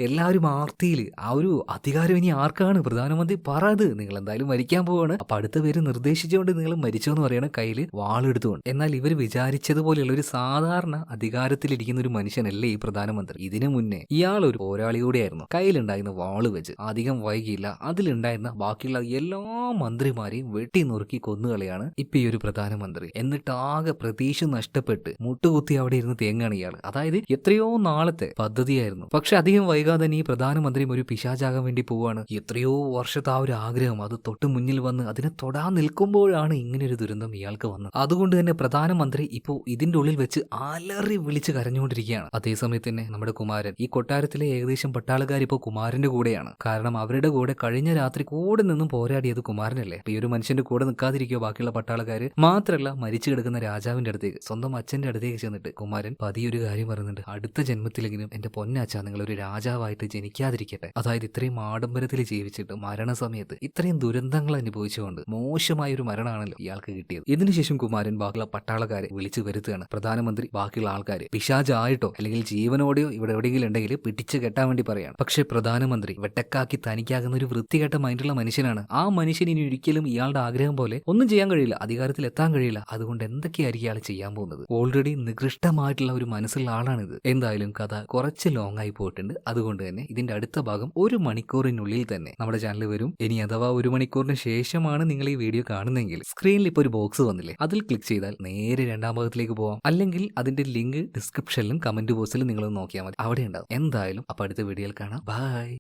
എല്ലാവരും ആർത്തിയിൽ ആ ഒരു അധികാരം ഇനി ആർക്കാണ്? പ്രധാനമന്ത്രി പറത്, നിങ്ങൾ എന്തായാലും മരിക്കാൻ പോവാണ്. അപ്പൊ അടുത്ത പേര് നിർദ്ദേശിച്ചുകൊണ്ട് നിങ്ങൾ മരിച്ചോന്ന് പറയണ കയ്യിൽ വാളെടുത്തുകൊണ്ട്. എന്നാൽ ഇവർ വിചാരിച്ചതുപോലെയുള്ള ഒരു സാധാരണ അധികാരത്തിലിരിക്കുന്ന ഒരു മനുഷ്യനല്ലേ ഈ പ്രധാനമന്ത്രി. ഇതിനു മുന്നേ ഇയാൾ ഒരു പോരാളി കൂടിയായിരുന്നു. കയ്യിലുണ്ടായിരുന്ന വാള് വെച്ച് അധികം വൈകിയില്ല അതിലുണ്ടായിരുന്ന ബാക്കിയുള്ള എല്ലാ മന്ത്രിമാരെയും വെട്ടി നുറുക്കി കൊന്നുകളയാണ് ഇപ്പൊ ഈ ഒരു പ്രധാനമന്ത്രി. എന്നിട്ട് ആകെ പ്രതീക്ഷ നഷ്ടപ്പെട്ട് മുട്ടുകുത്തി അവിടെ ഇരുന്ന് തേങ്ങാണ് ഇയാൾ. അതായത് എത്രയോ നാളത്തെ പദ്ധതിയായിരുന്നു. പക്ഷെ അധികം വൈകാതെ തന്നെ ഈ പ്രധാനമന്ത്രിയും ഒരു പിശാചാകാൻ വേണ്ടി പോവാണ്. എത്രയോ വർഷത്തെ ആ ഒരു ആഗ്രഹം അത് തൊട്ട് മുന്നിൽ വന്ന് അതിനെ തൊടാൻ നിൽക്കുമ്പോഴാണ് ഇങ്ങനെ ഒരു ദുരന്തം ഇയാൾക്ക് വന്നത്. അതുകൊണ്ട് തന്നെ പ്രധാനമന്ത്രി ഇപ്പോ ഇതിന്റെ ഉള്ളിൽ വെച്ച് അലറി വിളിച്ച് കരഞ്ഞുകൊണ്ടിരിക്കുകയാണ്. അതേസമയത്ത് തന്നെ നമ്മുടെ കുമാരൻ, ഈ കൊട്ടാരത്തിലെ ഏകദേശം പട്ടാളക്കാർ ഇപ്പോൾ കുമാരന്റെ കൂടെയാണ്. കാരണം അവരുടെ കൂടെ കഴിഞ്ഞ രാത്രി കൂടെ നിന്നും പോരാടിയത് കുമാരനല്ലേ. ഈ ഒരു മനുഷ്യന്റെ കൂടെ നിൽക്കാതിരിക്കോ ബാക്കിയുള്ള പട്ടാളക്കാര്? മാത്രമല്ല മരിച്ചു കിടക്കുന്ന രാജാവിന്റെ അടുത്തേക്ക്, സ്വന്തം അച്ഛന്റെ അടുത്തേക്ക് ചെന്നിട്ട് കുമാരൻ പതിയൊരു കാര്യം പറയുന്നുണ്ട്. അടുത്ത ജന്മത്തിലെങ്കിലും എന്റെ പൊന്നച്ഛ നിങ്ങൾ ഒരു രാജാവായിട്ട് ജനിക്കാതിരിക്കട്ടെ. അതായത് ഇത്രയും ആഡംബരത്തിൽ ജീവിച്ചിട്ട് മരണസമയത്ത് ഇത്രയും ദുരന്തങ്ങൾ അനുഭവിച്ചുകൊണ്ട് മോശമായ ഒരു മരണമാണല്ലോ ഇയാൾക്ക് കിട്ടിയത്. ഇതിനുശേഷം കുമാരൻ ബാക്കിയുള്ള പട്ടാളക്കാരെ വിളിച്ചു വരുത്തുകയാണ്. പ്രധാനമന്ത്രി ബാക്കിയുള്ള ആൾക്കാര് പിശാചായിട്ടോ അല്ലെങ്കിൽ ജീവനോടെയോ ഇവിടെ എവിടെയെങ്കിലും ഉണ്ടെങ്കിൽ പിടിച്ചു കെട്ടാൻ വേണ്ടി പറയാണ്. പക്ഷെ പ്രധാനമന്ത്രി വെട്ടക്കാക്കി തനിക്കാകുന്ന ഒരു വൃത്തികെട്ട മൈൻഡുള്ള മനുഷ്യനാണ്. ആ മനുഷ്യൻ ഇനി ഒരിക്കലും ഇയാളുടെ ആഗ്രഹം പോലെ ഒന്നും ചെയ്യാൻ കഴിയില്ല, അധികാരത്തിൽ എത്താൻ കഴിയില്ല. അതുകൊണ്ട് എന്തൊക്കെയായിരിക്കും ഇയാൾ ചെയ്യാൻ പോകുന്നത്? ഓൾറെഡി നികൃഷ്ടമായിട്ടുള്ള ഒരു മനസ്സുള്ള ആളാണിത്. എന്തായാലും കഥ കുറച്ച് ലോങ് ആയി പോയിട്ടുണ്ട്. അതുകൊണ്ട് തന്നെ ഇതിന്റെ അടുത്ത ഭാഗം 1 മണിക്കൂറിനുള്ളിൽ തന്നെ നമ്മുടെ ചാനൽ വരും. ഇനി അഥവാ 1 മണിക്കൂറിന് ശേഷമാണ് നിങ്ങൾ ഈ വീഡിയോ കാണുന്നതെങ്കിൽ സ്ക്രീനിൽ ഇപ്പോൾ ഒരു ബോക്സ് വന്നില്ലേ, അതിൽ ക്ലിക്ക് ചെയ്താൽ നേരെ രണ്ടാം ഭാഗത്തിലേക്ക് പോവാം. അല്ലെങ്കിൽ അതിന്റെ ലിങ്ക് ഡിസ്ക്രിപ്ഷനിലും കമന്റ് ബോക്സിലും നിങ്ങൾ നോക്കിയാൽ മതി, അവിടെ ഉണ്ടാവും. എന്തായാലും അപ്പൊ അടുത്ത വീഡിയോയിൽ കാണാം. ബൈ.